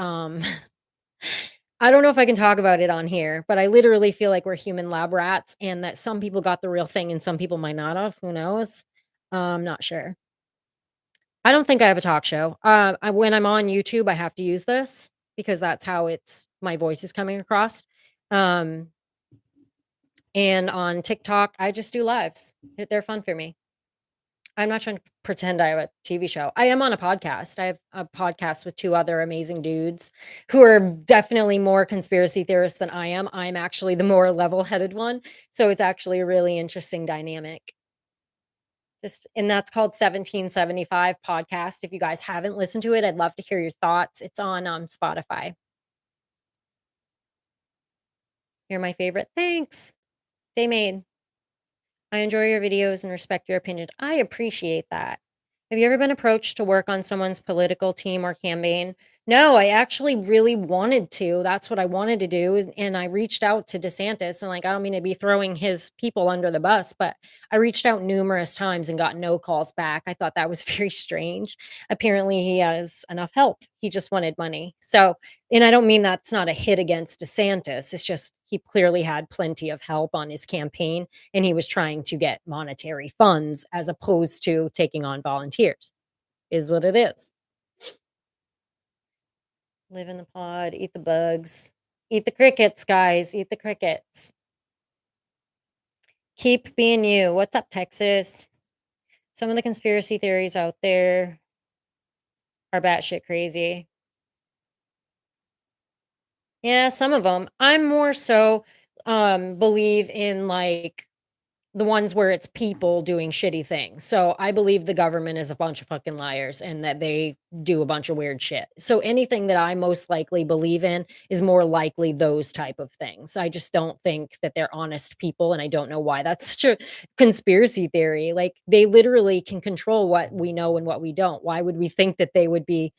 I don't know if I can talk about it on here, but I literally feel like we're human lab rats and that some people got the real thing and some people might not have, who knows? Not sure. I don't think I have a talk show. When I'm on YouTube, I have to use this because that's how it's my voice is coming across. Um, and on TikTok, I just do lives. They're fun for me. I'm not trying to pretend I have a TV show. I am on a podcast. I have a podcast with 2 other amazing dudes who are definitely more conspiracy theorists than I am. I'm actually the more level-headed one, so it's actually a really interesting dynamic. Just and that's called 1775 podcast. If you guys haven't listened to it, I'd love to hear your thoughts. It's on, Spotify. You're my favorite. Thanks. They made. I enjoy your videos and respect your opinion. I appreciate that. Have you ever been approached to work on someone's political team or campaign? No, I actually really wanted to. That's what I wanted to do. And I reached out to DeSantis and like, I don't mean to be throwing his people under the bus, but I reached out numerous times and got no calls back. I thought that was very strange. Apparently, he has enough help. He just wanted money. So, and I don't mean that's not a hit against DeSantis. It's just he clearly had plenty of help on his campaign and he was trying to get monetary funds as opposed to taking on volunteers, is what it is. Live in the pod, eat the bugs, eat the crickets, guys, eat the crickets. Keep being you. What's up, Texas? Some of the conspiracy theories out there are batshit crazy. Yeah, some of them. I'm more so believe in like the ones where it's people doing shitty things. So I believe the government is a bunch of fucking liars and that they do a bunch of weird shit. So anything that I most likely believe in is more likely those type of things. I just don't think that they're honest people and I don't know why that's such a conspiracy theory. Like they literally can control what we know and what we don't. Why would we think that they would be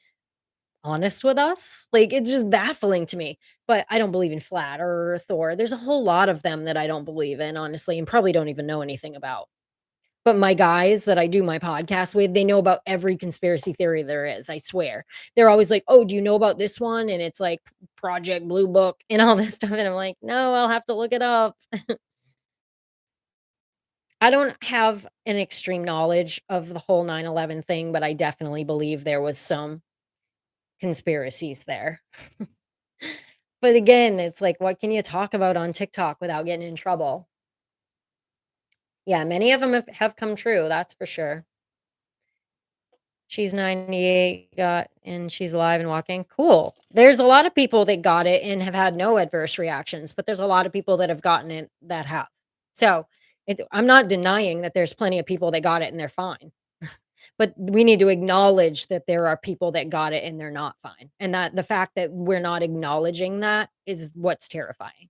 honest with us? Like, it's just baffling to me, but I don't believe in flat earth or there's a whole lot of them that I don't believe in, honestly, and probably don't even know anything about. But my guys that I do my podcast with, they know about every conspiracy theory there is, I swear. They're always like, "Oh, do you know about this one?" And it's like Project Blue Book and all this stuff, and I'm like, "No, I'll have to look it up." I don't have an extreme knowledge of the whole 9/11 thing, but I definitely believe there was some conspiracies there. But again, it's like, what can you talk about on TikTok without getting in trouble? Yeah, many of them have come true, that's for sure. She's 98, got and she's alive and walking. Cool. There's a lot of people that got it and have had no adverse reactions, but there's a lot of people that have gotten it that have. So, I'm not denying that there's plenty of people that got it and they're fine. But we need to acknowledge that there are people that got it and they're not fine. And that the fact that we're not acknowledging that is what's terrifying.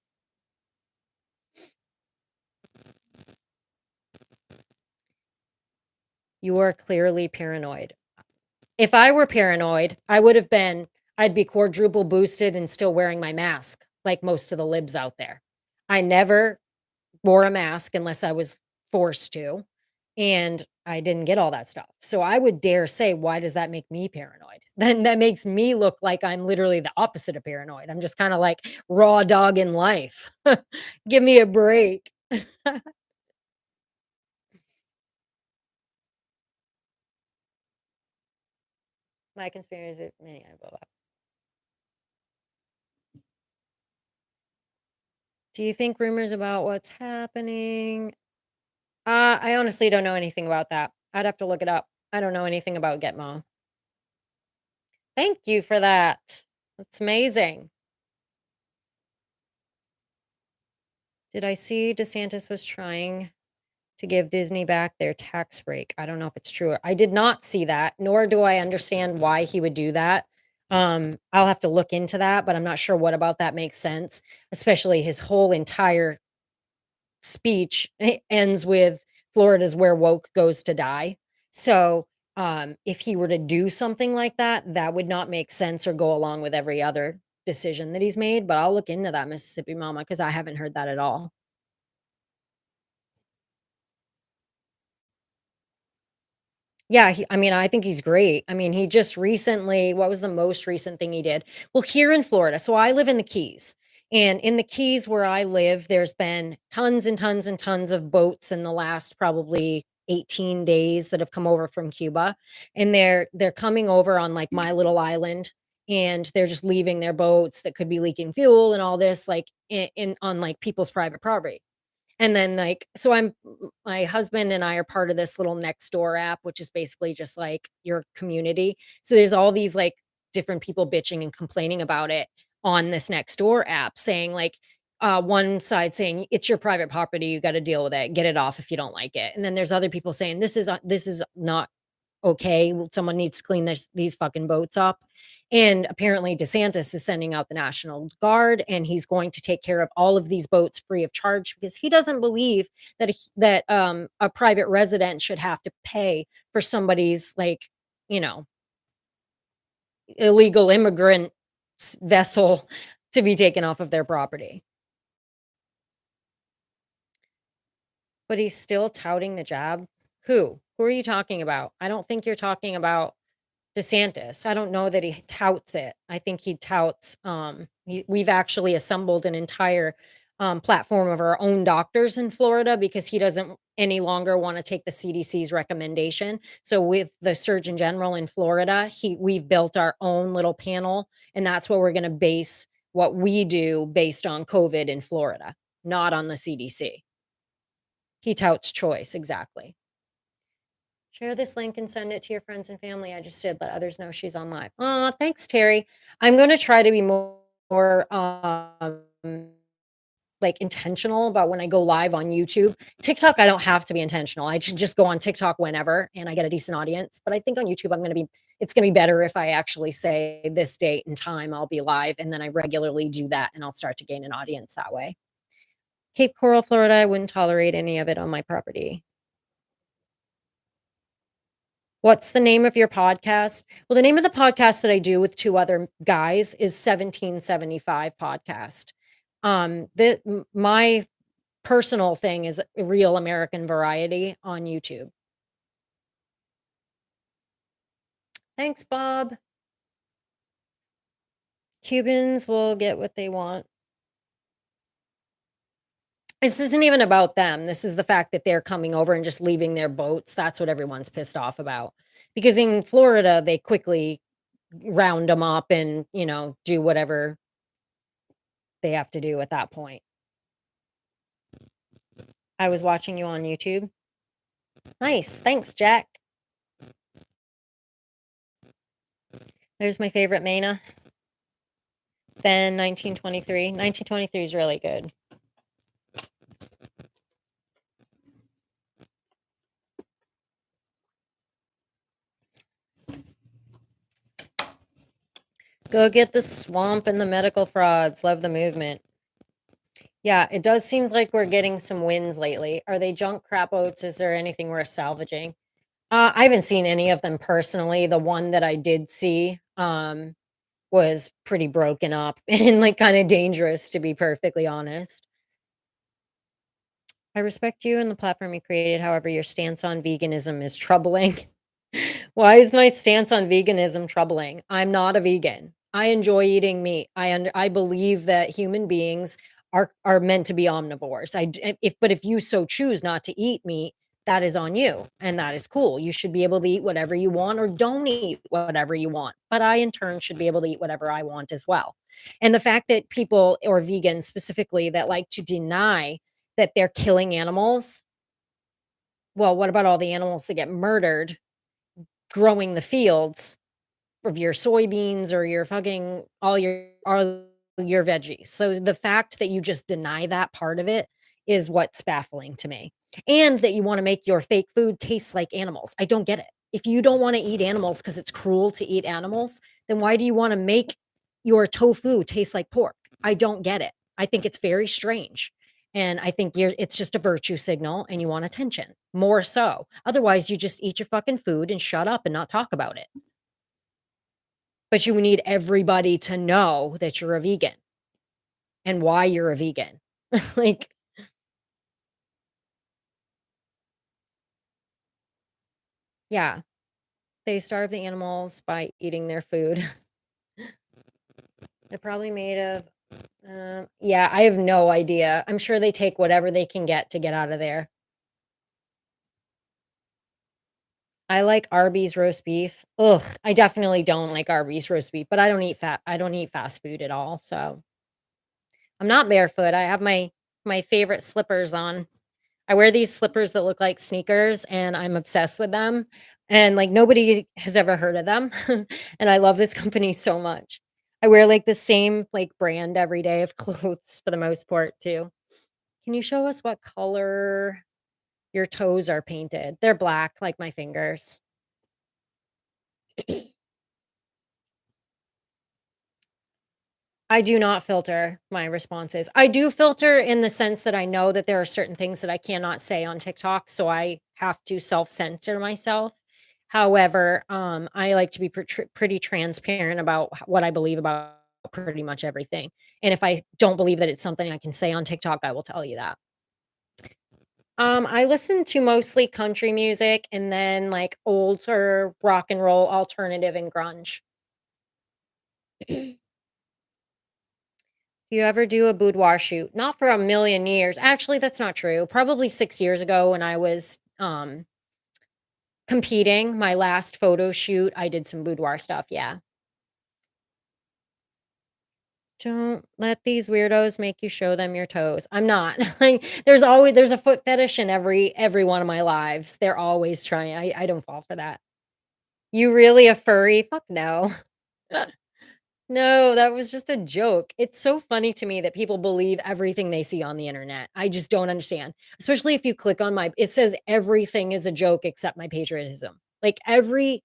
You are clearly paranoid. If I were paranoid, I'd be quadruple boosted and still wearing my mask like most of the libs out there. I never wore a mask unless I was forced to, and I didn't get all that stuff. So I would dare say, why does that make me paranoid? Then that makes me look like I'm literally the opposite of paranoid. I'm just kind of like raw dog in life. Give me a break. My conspiracy, many, blah, blah. Do you think rumors about what's happening? I honestly don't know anything about that. I'd have to look it up. I don't know anything about Gitmo. Thank you for that. That's amazing. Did I see DeSantis was trying to give Disney back their tax break? I don't know if it's true. I did not see that, nor do I understand why he would do that. I'll have to look into that, but I'm not sure what about that makes sense, especially his whole entire speech ends with Florida's where woke goes to die. So, if he were to do something like that, that would not make sense or go along with every other decision that he's made. But I'll look into that, Mississippi Mama, because I haven't heard that at all. Yeah, I mean, I think he's great. I mean, he just recently, what was the most recent thing he did? Well, here in Florida, so I live in the Keys. And in the Keys where I live, there's been tons and tons and tons of boats in the last probably 18 days that have come over from Cuba. And they're coming over on like my little island, and they're just leaving their boats that could be leaking fuel and all this like in on like people's private property. And then, like, so my husband and I are part of this little Nextdoor app, which is basically just like your community. So there's all these like different people bitching and complaining about it on this Nextdoor app, saying like, one side saying it's your private property, you got to deal with it, get it off if you don't like it. And then there's other people saying this is not okay. Someone needs to clean these fucking boats up. And apparently DeSantis is sending out the National Guard, and he's going to take care of all of these boats free of charge because he doesn't believe that a private resident should have to pay for somebody's like, you know, illegal immigrant vessel to be taken off of their property. But he's still touting the jab. Who? Who are you talking about? I don't think you're talking about DeSantis. I don't know that he touts it. I think he touts, we've actually assembled an entire, platform of our own doctors in Florida because he doesn't any longer wanna take the CDC's recommendation. So with the Surgeon General in Florida, he we've built our own little panel, and that's what we're gonna base what we do based on COVID in Florida, not on the CDC. He touts choice, exactly. Share this link and send it to your friends and family. I just did let others know she's on live. Aw, thanks, Terry. I'm gonna try to be more, like, intentional about when I go live on YouTube. TikTok, I don't have to be intentional. I should just go on TikTok whenever, and I get a decent audience. But I think on YouTube, it's gonna be better if I actually say this date and time I'll be live, and then I regularly do that, and I'll start to gain an audience that way. Cape Coral, Florida, I wouldn't tolerate any of it on my property. What's the name of your podcast? Well, the name of the podcast that I do with 2 other guys is 1775 Podcast. My personal thing is Real American Variety on YouTube. Thanks, Bob. Cubans will get what they want. This isn't even about them. This is the fact that they're coming over and just leaving their boats. That's what everyone's pissed off about. Because in Florida, they quickly round them up and, do whatever they have to do at that point. I was watching you on YouTube. Nice. Thanks, Jack. There's my favorite Maina. Then 1923. 1923 is really good. Go get the swamp and the medical frauds. Love the movement. Yeah, it does seems like we're getting some wins lately. Are they junk crap oats? Is there anything worth salvaging? I haven't seen any of them personally. The one that I did see, was pretty broken up and, like, kinda dangerous, to be perfectly honest. I respect you and the platform you created, however, your stance on veganism is troubling. Why is my stance on veganism troubling? I'm not a vegan. I enjoy eating meat. I believe that human beings are meant to be omnivores. If you so choose not to eat meat, that is on you, and that is cool. You should be able to eat whatever you want or don't eat whatever you want. But I in turn should be able to eat whatever I want as well. And the fact that people or vegans specifically that like to deny that they're killing animals, well, what about all the animals that get murdered growing the fields of your soybeans or your fucking all your veggies. So the fact that you just deny that part of it is what's baffling to me. And that you want to make your fake food taste like animals. I don't get it. If you don't want to eat animals because it's cruel to eat animals, then why do you want to make your tofu taste like pork? I don't get it. I think it's very strange. And I think it's just a virtue signal and you want attention more so. Otherwise, you just eat your fucking food and shut up and not talk about it. But you need everybody to know that you're a vegan and why you're a vegan. Like, yeah, they starve the animals by eating their food. They're probably made of, yeah, I have no idea. I'm sure they take whatever they can get to get out of there. I like Arby's roast beef. Ugh, I definitely don't like Arby's roast beef, but I don't eat fast food at all, so I'm not barefoot. I have my favorite slippers on. I wear these slippers that look like sneakers, and I'm obsessed with them, and, like, nobody has ever heard of them, and I love this company so much. I wear, like, the same, like, brand every day of clothes for the most part, too. Can you show us what color your toes are painted? They're black, like my fingers. I do not filter my responses. I do filter in the sense that I know that there are certain things that I cannot say on TikTok, so I have to self-censor myself. However, I like to be pretty transparent about what I believe about pretty much everything. And if I don't believe that it's something I can say on TikTok, I will tell you that. I listen to mostly country music and then like older rock and roll, alternative, and grunge. You ever do a boudoir shoot? Not for a million years. Actually, that's not true. Probably 6 years ago when I was, competing, my last photo shoot, I did some boudoir stuff, yeah. Don't let these weirdos make you show them your toes. I'm not. Like, there's a foot fetish in every one of my lives. They're always trying I don't fall for that. You really a furry? Fuck no. No, that was just a joke. It's so funny to me that people believe everything they see on the internet. I just don't understand. Especially if you click on my it says everything is a joke except my patriotism. Like every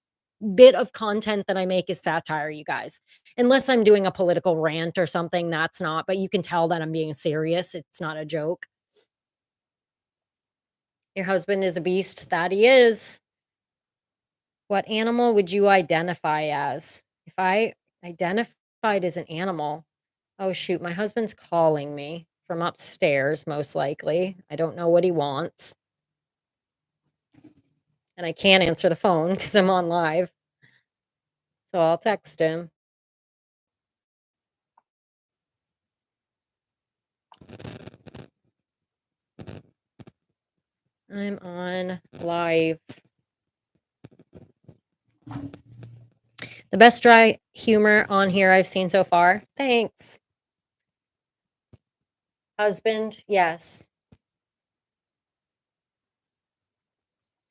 bit of content that I make is satire, you guys. Unless I'm doing a political rant or something, that's not, but you can tell that I'm being serious. It's not a joke. Your husband is a beast. That he is. What animal would you identify as? If I identified as an animal, oh, shoot, my husband's calling me from upstairs, most likely. I don't know what he wants, and I can't answer the phone because 'cause I'm on live, so I'll text him. I'm on live. The best dry humor on here I've seen so far. Thanks. Husband, yes.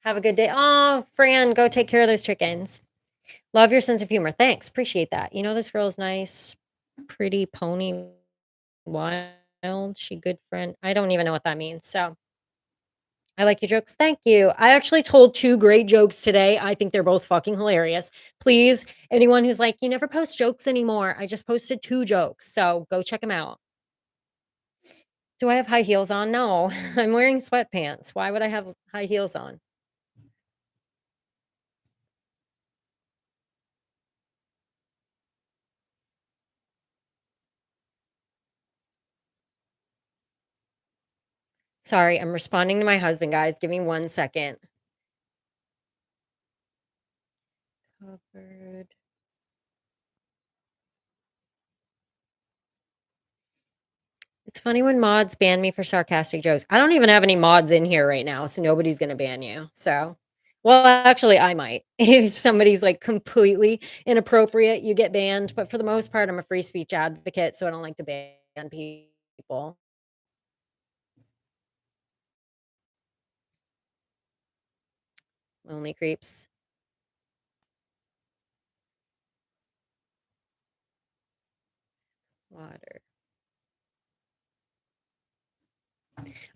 Have a good day. Oh, Fran, go take care of those chickens. Love your sense of humor. Thanks, appreciate that. You know, this girl's nice, pretty pony wild. She good friend. I don't even know what that means. So I like your jokes. Thank you. I actually told 2 great jokes today. I think they're both fucking hilarious. Please, anyone who's like, "You never post jokes anymore." I just posted 2 jokes, so go check them out. Do I have high heels on? No. I'm wearing sweatpants. Why would I have high heels on? Sorry, I'm responding to my husband, guys. Give me 1 second. Covered. It's funny when mods ban me for sarcastic jokes. I don't even have any mods in here right now, so nobody's gonna ban you. So, well, actually, I might. If somebody's like completely inappropriate, you get banned. But for the most part, I'm a free speech advocate, so I don't like to ban people. Lonely creeps. Water.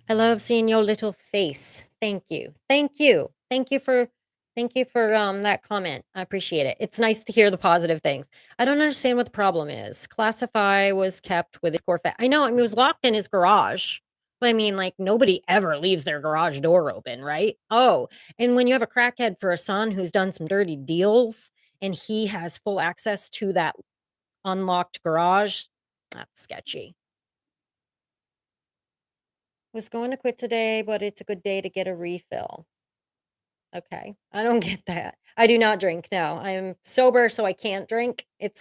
I love seeing your little face. Thank you. Thank you. Thank you for that comment. I appreciate it. It's nice to hear the positive things. I don't understand what the problem is. Classify was kept with his core fa I know, I mean, it was locked in his garage. But I mean, like, nobody ever leaves their garage door open, right? Oh, and when you have a crackhead for a son who's done some dirty deals and he has full access to that unlocked garage, that's sketchy. Was going to quit today, but it's a good day to get a refill. Okay. I don't get that. I do not drink. No. I'm sober, so I can't drink. It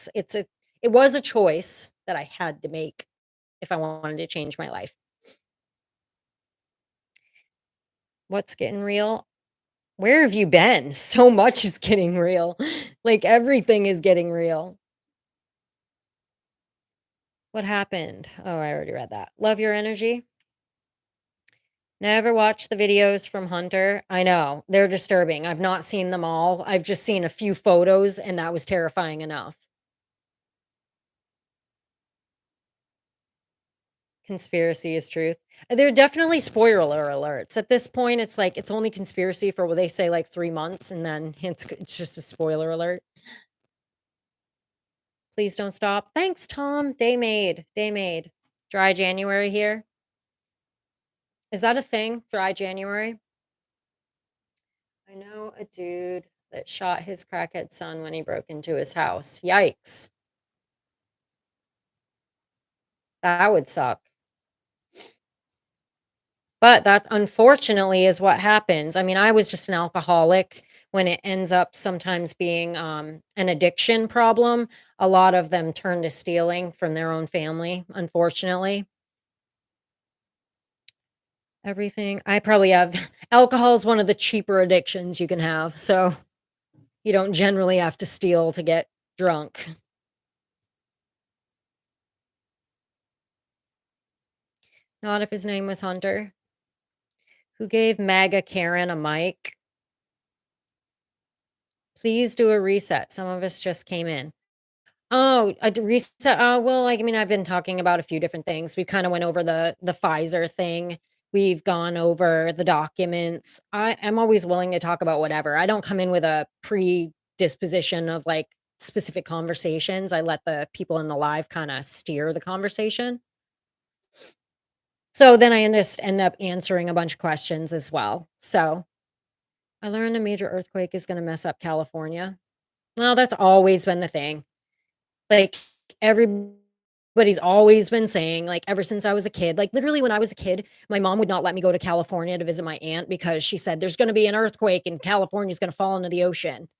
was a choice that I had to make if I wanted to change my life. What's getting real? Where have you been? So much is getting real. Like everything is getting real. What happened? Oh, I already read that. Love your energy. Never watched the videos from Hunter. I know, they're disturbing. I've not seen them all. I've just seen a few photos, and that was terrifying enough. Conspiracy is truth. They're definitely spoiler alerts. At this point, it's like it's only conspiracy for what they say like 3 months, and then it's just a spoiler alert. Please don't stop. Thanks, Tom. Day made. Day made. Dry January here. Is that a thing? Dry January? I know a dude that shot his crackhead son when he broke into his house. Yikes. That would suck. But that unfortunately is what happens. I mean, I was just an alcoholic. When it ends up sometimes being, an addiction problem, a lot of them turn to stealing from their own family, unfortunately. Everything I probably have alcohol is one of the cheaper addictions you can have, so you don't generally have to steal to get drunk. Not if his name was Hunter. Who gave MAGA Karen a mic? Please do a reset. Some of us just came in. Oh, a d reset well, like, I mean, I've been talking about a few different things. We kinda went over the Pfizer thing. We've gone over the documents. I am always willing to talk about whatever. I don't come in with a predisposition of, like, specific conversations. I let the people in the live kinda steer the conversation. So then I just end up answering a bunch of questions as well. So, I learned a major earthquake is gonna mess up California. Well, that's always been the thing. Like, everybody's always been saying, like, ever since I was a kid, like, literally when I was a kid, my mom would not let me go to California to visit my aunt because she said, "There's gonna be an earthquake and California's gonna fall into the ocean."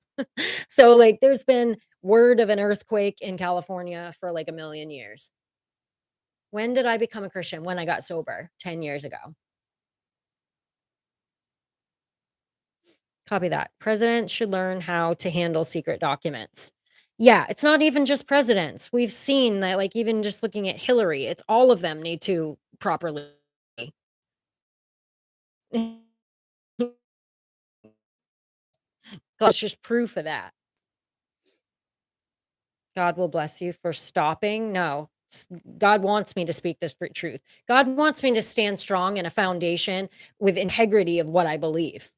So, like, there's been word of an earthquake in California for, like, a million years. When did I become a Christian? When I got sober, 10 years ago. Copy that. Presidents should learn how to handle secret documents. Yeah, it's not even just presidents. We've seen that, like, even just looking at Hillary, it's all of them need to properly. That's just proof of that. God will bless you for stopping. No, God wants me to speak this truth. God wants me to stand strong in a foundation with integrity of what I believe.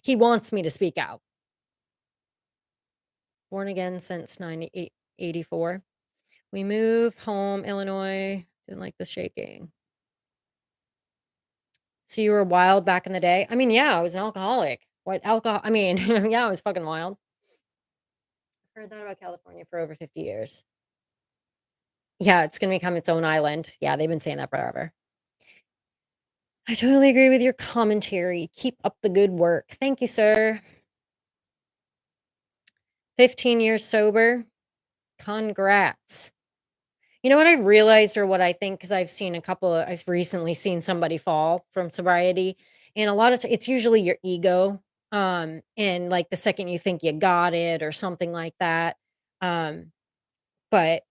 He wants me to speak out. Born again since 1984. We moved home, Illinois. Didn't like the shaking. So you were wild back in the day? I mean, yeah, I was an alcoholic. What alcohol? I mean, yeah, I was fucking wild. Heard that about California for over 50 years. Yeah, it's gonna become its own island. Yeah, they've been saying that forever. I totally agree with your commentary. Keep up the good work. Thank you, sir. 15 years sober. Congrats. You know what I've realized or what I think, because I've recently seen somebody fall from sobriety, and a lot of it's usually your ego, and, like, the second you think you got it or something like that, um, but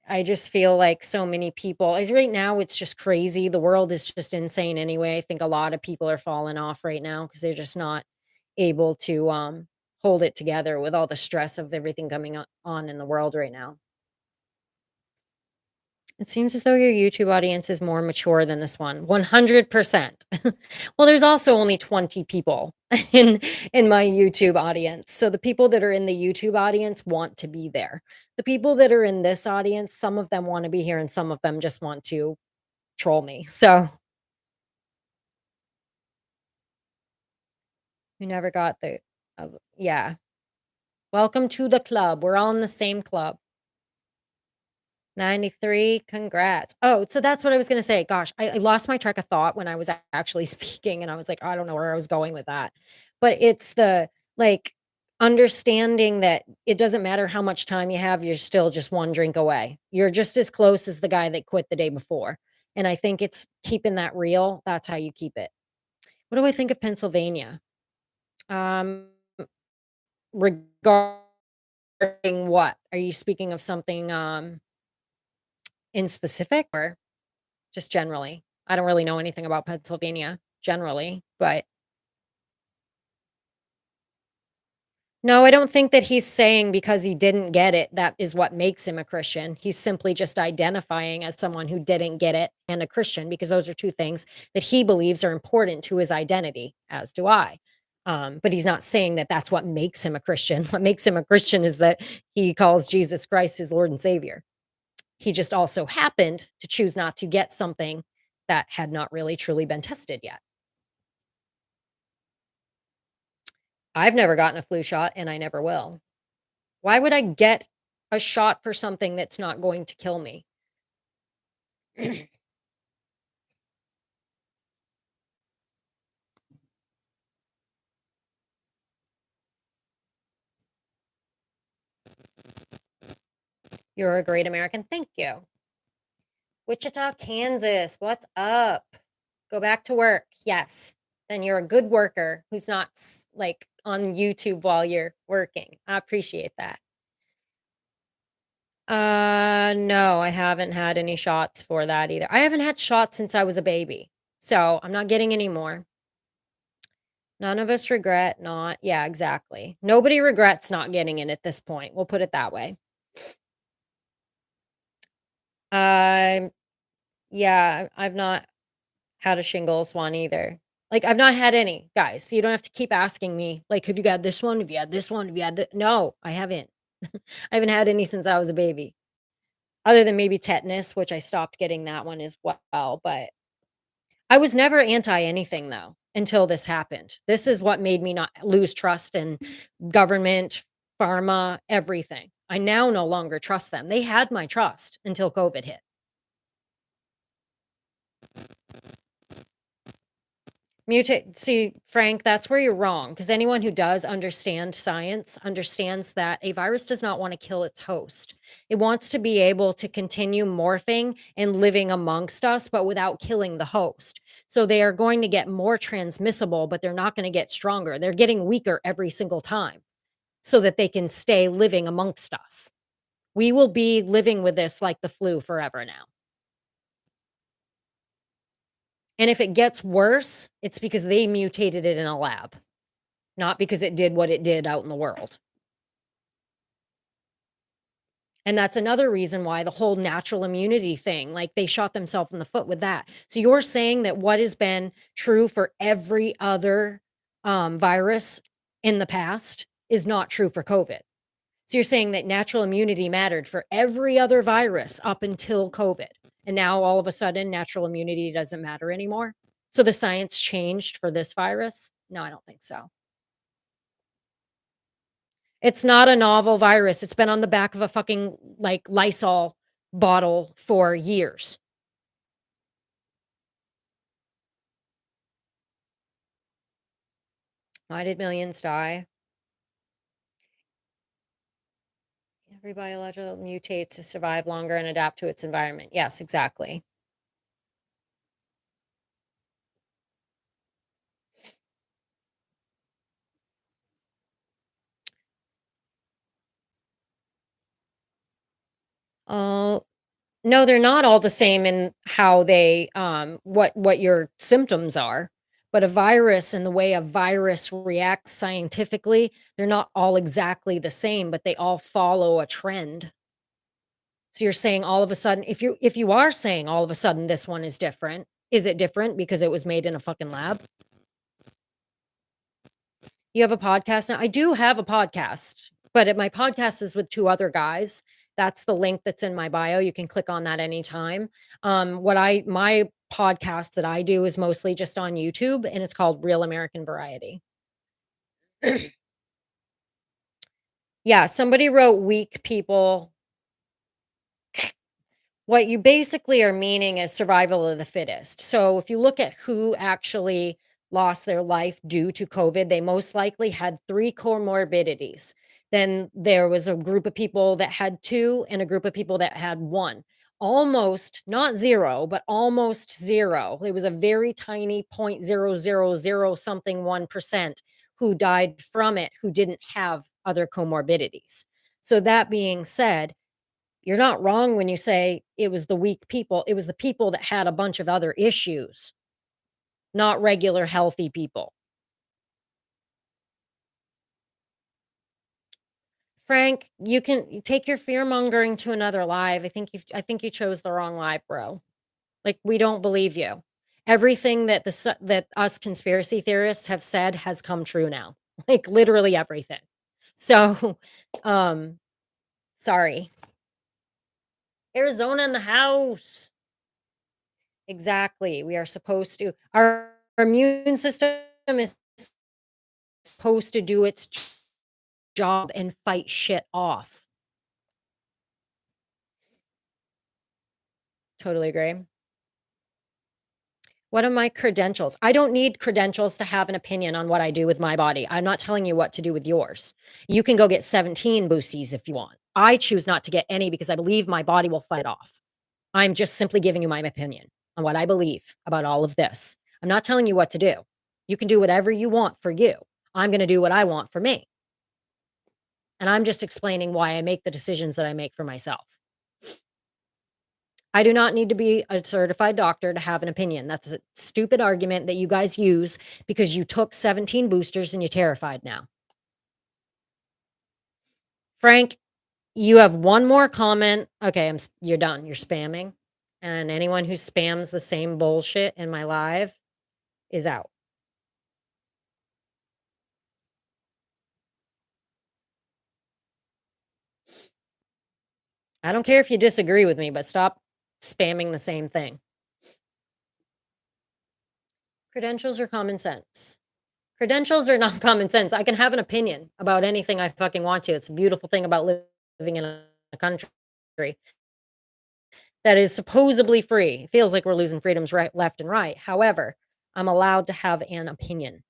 I just feel like so many people as right now, it's just crazy, the world is just insane anyway. I think a lot of people are falling off right now because 'cause they're just not able to, hold it together with all the stress of everything coming on in the world right now. It seems as though your YouTube audience is more mature than this one. 100%. Well, there's also only 20 people in in my YouTube audience. So the people that are in the YouTube audience want to be there. The people that are in this audience, some of them want to be here and some of them just want to troll me. So we never got the yeah. Welcome to the club. We're all in the same club. 93, congrats. Oh, so that's what I was gonna say. Gosh, I lost my track of thought when I was actually speaking, and I was like, I don't know where I was going with that. But it's the like understanding that it doesn't matter how much time you have, you're still just one drink away. You're just as close as the guy that quit the day before. And I think it's keeping that real. That's how you keep it. What do I think of Pennsylvania? Um, regarding what? Are you speaking of something in specific or? Just generally. I don't really know anything about Pennsylvania generally, but no, I don't think that he's saying because he didn't get it, that is what makes him a Christian. He's simply just identifying as someone who didn't get it and a Christian because those are 2 things that he believes are important to his identity, as do I. But he's not saying that that's what makes him a Christian. What makes him a Christian is that he calls Jesus Christ his Lord and Savior. He just also happened to choose not to get something that had not really truly been tested yet. I've never gotten a flu shot and I never will. Why would I get a shot for something that's not going to kill me? You're a great American. Thank you. Wichita, Kansas. What's up? Go back to work. Yes. Then you're a good worker who's not like on YouTube while you're working. I appreciate that. No, I haven't had any shots for that either. I haven't had shots since I was a baby. So I'm not getting any more. None of us regret not yeah, exactly. Nobody regrets not getting it at this point, we'll put it that way. Um, yeah, I've not had a shingles one either. Like, I've not had any, guys, you don't have to keep asking me, like, "Have you got this one? Have you had this one? Have you had the" No, I haven't. I haven't had any since I was a baby, other than maybe tetanus, which I stopped getting that one as well, but I was never anti anything though until this happened. This is what made me not lose trust in government, pharma, everything. I now no longer trust them. They had my trust until COVID hit. Mutate. See, Frank, that's where you're wrong. Because anyone who does understand science understands that a virus does not want to kill its host. It wants to be able to continue morphing and living amongst us, but without killing the host. So they are going to get more transmissible, but they're not going to get stronger. They're getting weaker every single time so that they can stay living amongst us. We will be living with this like the flu forever now. And if it gets worse, it's because they mutated it in a lab. Not because it did what it did out in the world. And that's another reason why the whole natural immunity thing, like they shot themselves in the foot with that. So you're saying that what has been true for every other virus in the past is not true for COVID. So you're saying that natural immunity mattered for every other virus up until COVID. And now all of a sudden, natural immunity doesn't matter anymore. So the science changed for this virus? No, I don't think so. It's not a novel virus. It's been on the back of a fucking, like, Lysol bottle for years. Why did millions die? Every biological mutates to survive longer and adapt to its environment. Yes, exactly. Oh, no, they're not all the same in how they, what your symptoms are, but a virus and the way a virus reacts scientifically, they're not all exactly the same, but they all follow a trend. So you're saying all of a sudden if you are saying all of a sudden this one is it different because it was made in a fucking lab? You have a podcast now? I do have a podcast, but my podcast is with 2 other guys. That's the link that's in my bio. You can click on that anytime. What I my podcast that I do is mostly just on YouTube, and it's called Real American Variety. Yeah, somebody wrote weak people. What you basically are meaning is survival of the fittest. So if you look at who actually lost their life due to COVID, they most likely had 3 comorbidities. Then there was a group of people that had 2 and a group of people that had 1. Almost, not 0, but almost 0. It was a very tiny point 0.000 something 1% who died from it who didn't have other comorbidities. So that being said, you're not wrong when you say it was the weak people. It was the people that had a bunch of other issues, not regular healthy people. Frank, you take your fear mongering to another live. I think you chose the wrong live, bro. Like we don't believe you. Everything that that us conspiracy theorists have said has come true now. Like literally everything. So, um sorry. Arizona in the house. Exactly. We are supposed to our immune system is supposed to do its job and fight shit off. Totally agree. What are my credentials? I don't need credentials to have an opinion on what I do with my body. I'm not telling you what to do with yours. You can go get 17 boosties if you want. I choose not to get any because I believe my body will fight off. I'm just simply giving you my opinion on what I believe about all of this. I'm not telling you what to do. You can do whatever you want for you. I'm going to do what I want for me. And I'm just explaining why I make the decisions that I make for myself. I do not need to be a certified doctor to have an opinion. That's a stupid argument that you guys use because you took 17 boosters and you're terrified now. Frank, you have one more comment. Okay, you're done. You're spamming. And anyone who spams the same bullshit in my live is out. I don't care if you disagree with me, but stop spamming the same thing. Credentials are common sense. Credentials are not common sense. I can have an opinion about anything I fucking want to. It's a beautiful thing about living in a country that is supposedly free. It feels like we're losing freedoms right, left, and right. However, I'm allowed to have an opinion.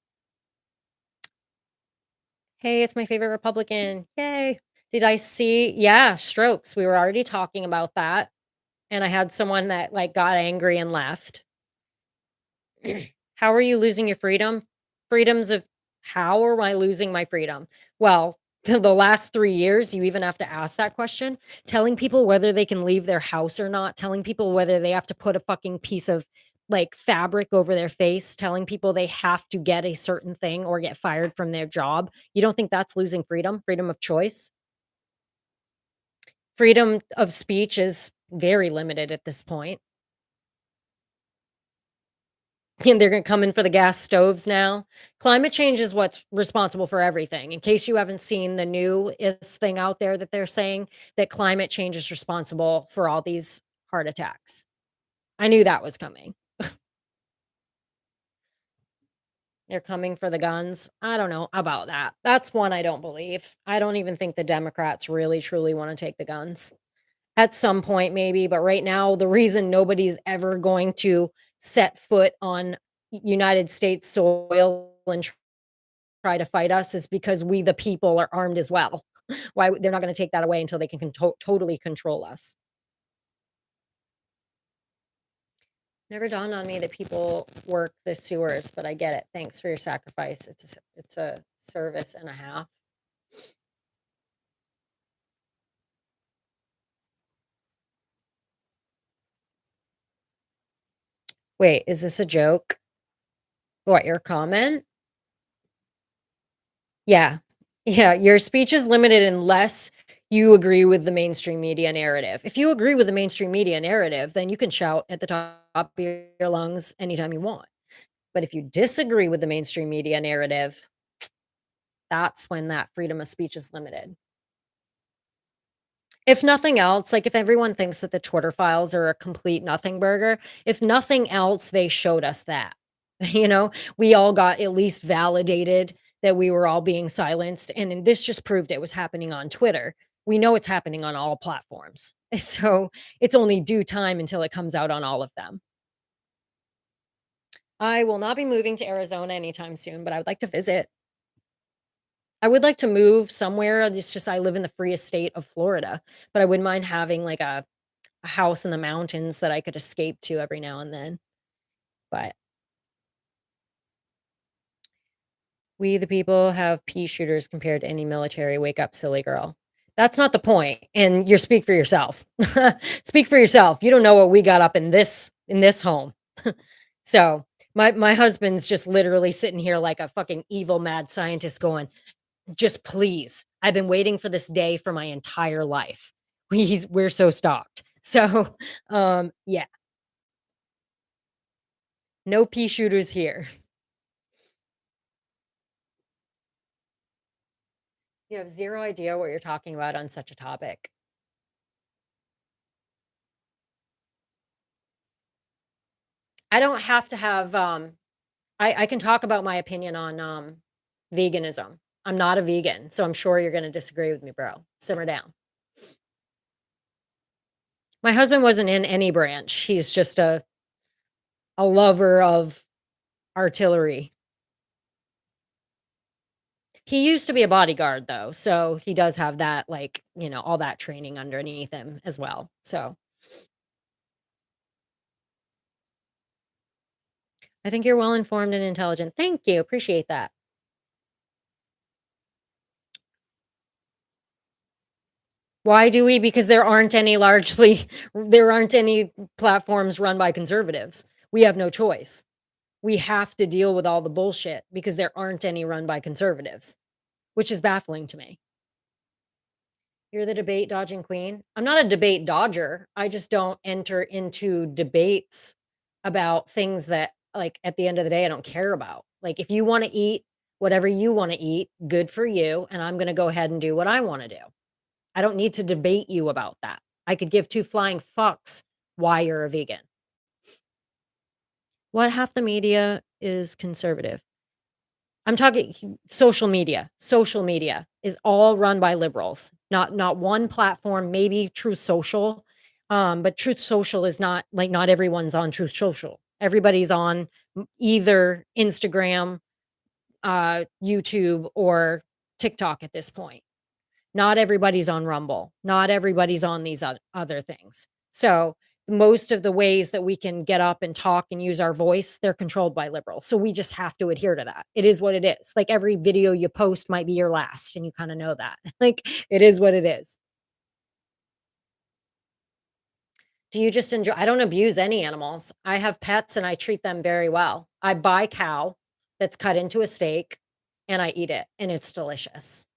Hey, it's my favorite Republican. Yay. Did I see? Yeah, strokes. We were already talking about that. And I had someone that like got angry and left. How are you losing your freedom? Freedoms of how am I losing my freedom? Well, the last 3 years, you even have to ask that question. Telling people whether they can leave their house or not, telling people whether they have to put a fucking piece of like fabric over their face, telling people they have to get a certain thing or get fired from their job. You don't think that's losing freedom? Freedom of choice? Freedom of speech is very limited at this point. And they're gonna come in for the gas stoves now. Climate change is what's responsible for everything. In case you haven't seen the newest thing out there that they're saying that climate change is responsible for all these heart attacks. I knew that was coming. They're coming for the guns. I don't know about that. That's one I don't believe. I don't even think the Democrats really truly want to take the guns. At some point, maybe, but right now, the reason nobody's ever going to set foot on United States soil and try to fight us is because we, the people, are armed as well. Why they're not gonna take that away until they can totally control us. Never dawned on me that people work the sewers, but I get it. Thanks for your sacrifice. It's a service and a half. Wait, is this a joke? What, your comment? Yeah. Yeah, your speech is limited unless you agree with the mainstream media narrative. If you agree with the mainstream media narrative, then you can shout at the top of your lungs anytime you want. But if you disagree with the mainstream media narrative, that's when that freedom of speech is limited. If nothing else, like, if everyone thinks that the Twitter files are a complete nothing burger, if nothing else, they showed us that. You know? We all got at least validated that we were all being silenced, and then this just proved it was happening on Twitter. We know it's happening on all platforms. So, it's only due time until it comes out on all of them. I will not be moving to Arizona anytime soon, but I would like to visit. I would like to move somewhere, it's just I live in the freest state of Florida, but I wouldn't mind having, like, a house in the mountains that I could escape to every now and then, but we the people have pea shooters compared to any military, wake up, silly girl. That's not the point, and you speak for yourself. Speak for yourself, you don't know what we got up in this home. So, my husband's just literally sitting here like a fucking evil mad scientist going, "Just please, I've been waiting for this day for my entire life." We're so stalked. So, yeah, no pea shooters here. You have 0 idea what you're talking about on such a topic. I don't have to have, I can talk about my opinion on, veganism. I'm not a vegan, so I'm sure you're gonna disagree with me, bro. Simmer down. My husband wasn't in any branch. He's just a lover of artillery. He used to be a bodyguard though, so he does have that, like, all that training underneath him as well. So, I think you're well informed and intelligent. Thank you, appreciate that. Why do we? Because there aren't any platforms run by conservatives. We have no choice. We have to deal with all the bullshit because there aren't any run by conservatives, which is baffling to me. You're the debate dodging queen. I'm not a debate dodger. I just don't enter into debates about things that, like, at the end of the day, I don't care about. Like, if you want to eat whatever you want to eat, good for you. And I'm going to go ahead and do what I want to do. I don't need to debate you about that. I could give two flying fucks why you're a vegan. What half the media is conservative? I'm talking social media. Social media is all run by liberals. Not one platform, maybe Truth Social. But Truth Social is not like not everyone's on Truth Social. Everybody's on either Instagram, YouTube, or TikTok at this point. Not everybody's on Rumble. Not everybody's on these other things. So, most of the ways that we can get up and talk and use our voice, they're controlled by liberals. So, we just have to adhere to that. It is what it is. Like, every video you post might be your last, and you kinda know that. Like, it is what it is. Do you just enjoy I don't abuse any animals. I have pets, and I treat them very well. I buy cow that's cut into a steak, and I eat it, and it's delicious.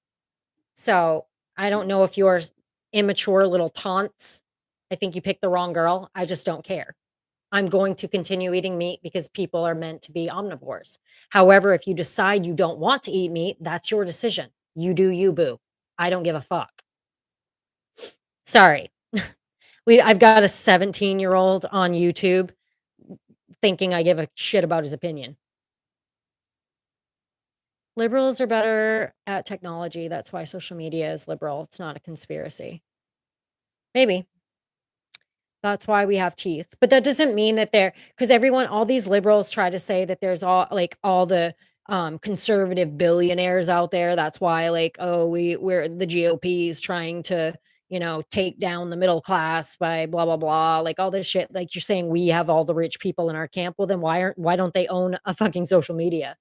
So, I don't know if you're immature little taunts. I think you picked the wrong girl. I just don't care. I'm going to continue eating meat because people are meant to be omnivores. However, if you decide you don't want to eat meat, that's your decision. You do you, boo. I don't give a fuck. Sorry. I've got a 17-year-old on YouTube thinking I give a shit about his opinion. Liberals are better at technology. That's why social media is liberal. It's not a conspiracy. Maybe. That's why we have teeth. But that doesn't mean that they're because everyone all these liberals try to say that there's all like all the conservative billionaires out there. That's why, like, oh, we're the GOP is trying to, take down the middle class by blah blah blah, like all this shit. Like you're saying, we have all the rich people in our camp. Well, then why don't they own a fucking social media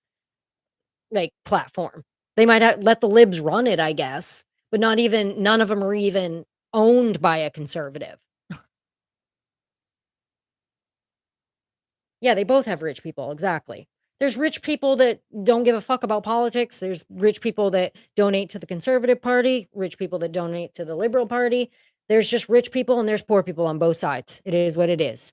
like platform? They might let the libs run it, I guess, but not even none of them are even owned by a conservative. Yeah, they both have rich people, exactly. There's rich people that don't give a fuck about politics, there's rich people that donate to the Conservative Party, rich people that donate to the Liberal Party. There's just rich people and there's poor people on both sides. It is what it is.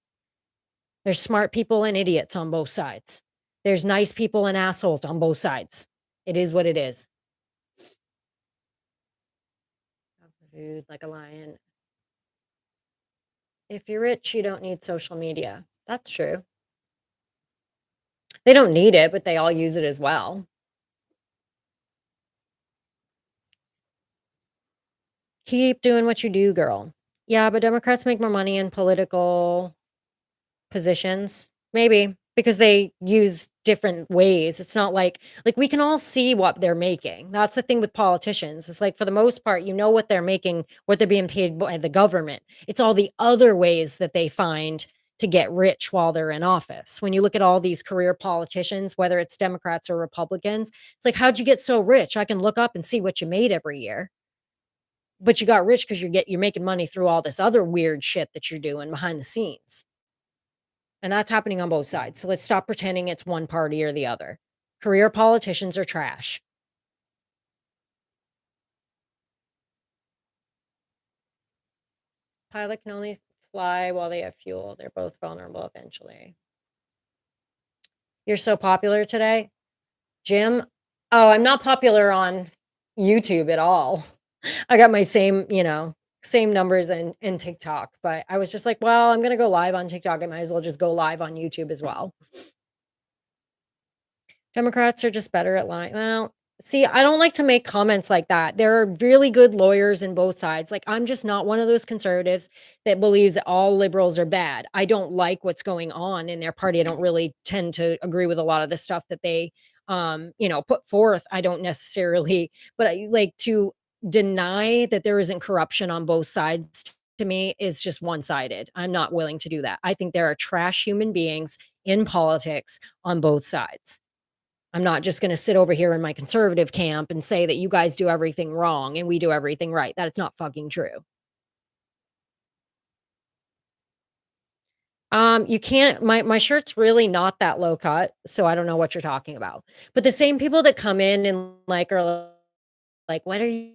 There's smart people and idiots on both sides. There's nice people and assholes on both sides. It is what it is. Food like a lion. If you're rich, you don't need social media. That's true. They don't need it, but they all use it as well. Keep doing what you do, girl. Yeah, but Democrats make more money in political positions. Maybe because they use different ways. It's not like we can all see what they're making. That's the thing with politicians. It's like for the most part, you know what they're making, what they're being paid by the government. It's all the other ways that they find to get rich while they're in office. When you look at all these career politicians, whether it's Democrats or Republicans, it's like, how'd you get so rich? I can look up and see what you made every year. But you got rich because you're making money through all this other weird shit that you're doing behind the scenes. And that's happening on both sides. So let's stop pretending it's one party or the other. Career politicians are trash. Pilot can only fly while they have fuel. They're both vulnerable eventually. You're so popular today, Jim. Oh, I'm not popular on YouTube at all. I got my same numbers in TikTok, but I was just like, well, I'm gonna go live on TikTok. I might as well just go live on YouTube as well. Democrats are just better at lying. Well, see, I don't like to make comments like that. There are really good lawyers in both sides. Like, I'm just not one of those conservatives that believes that all liberals are bad. I don't like what's going on in their party. I don't really tend to agree with a lot of the stuff that they, put forth. I don't necessarily, but I like to deny that there isn't corruption on both sides. To me, is just one sided. I'm not willing to do that. I think there are trash human beings in politics on both sides. I'm not just gonna sit over here in my conservative camp and say that you guys do everything wrong and we do everything right. That's not fucking true. You can't my shirt's really not that low cut, so I don't know what you're talking about. But the same people that come in and like are like, "What are you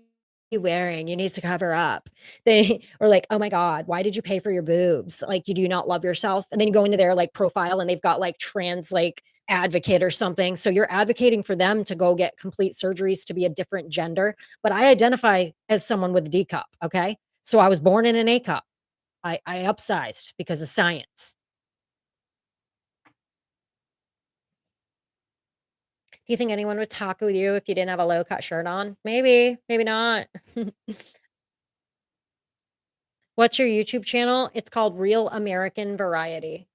wearing? You need to cover up." They are like, "Oh my god, why did you pay for your boobs? Like, you do not love yourself?" And then you go into their, like, profile and they've got, like, trans, like, advocate or something. So you're advocating for them to go get complete surgeries to be a different gender, but I identify as someone with a D cup, okay? So I was born in an A cup. I upsized because of science. Do you think anyone would talk with you if you didn't have a low cut shirt on? Maybe, maybe not. What's your YouTube channel? It's called Real American Variety.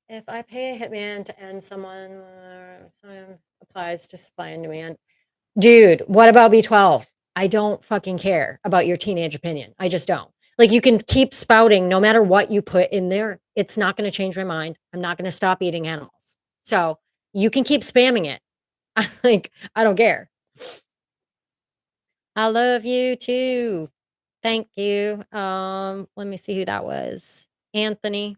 If I pay a hitman to end someone applies to supply and demand. Dude, what about B12? I don't fucking care about your teenage opinion. I just don't. Like, you can keep spouting no matter what you put in there. It's not going to change my mind. I'm not going to stop eating animals. So you can keep spamming it. Like, I don't care. I love you too. Thank you. Let me see who that was. Anthony.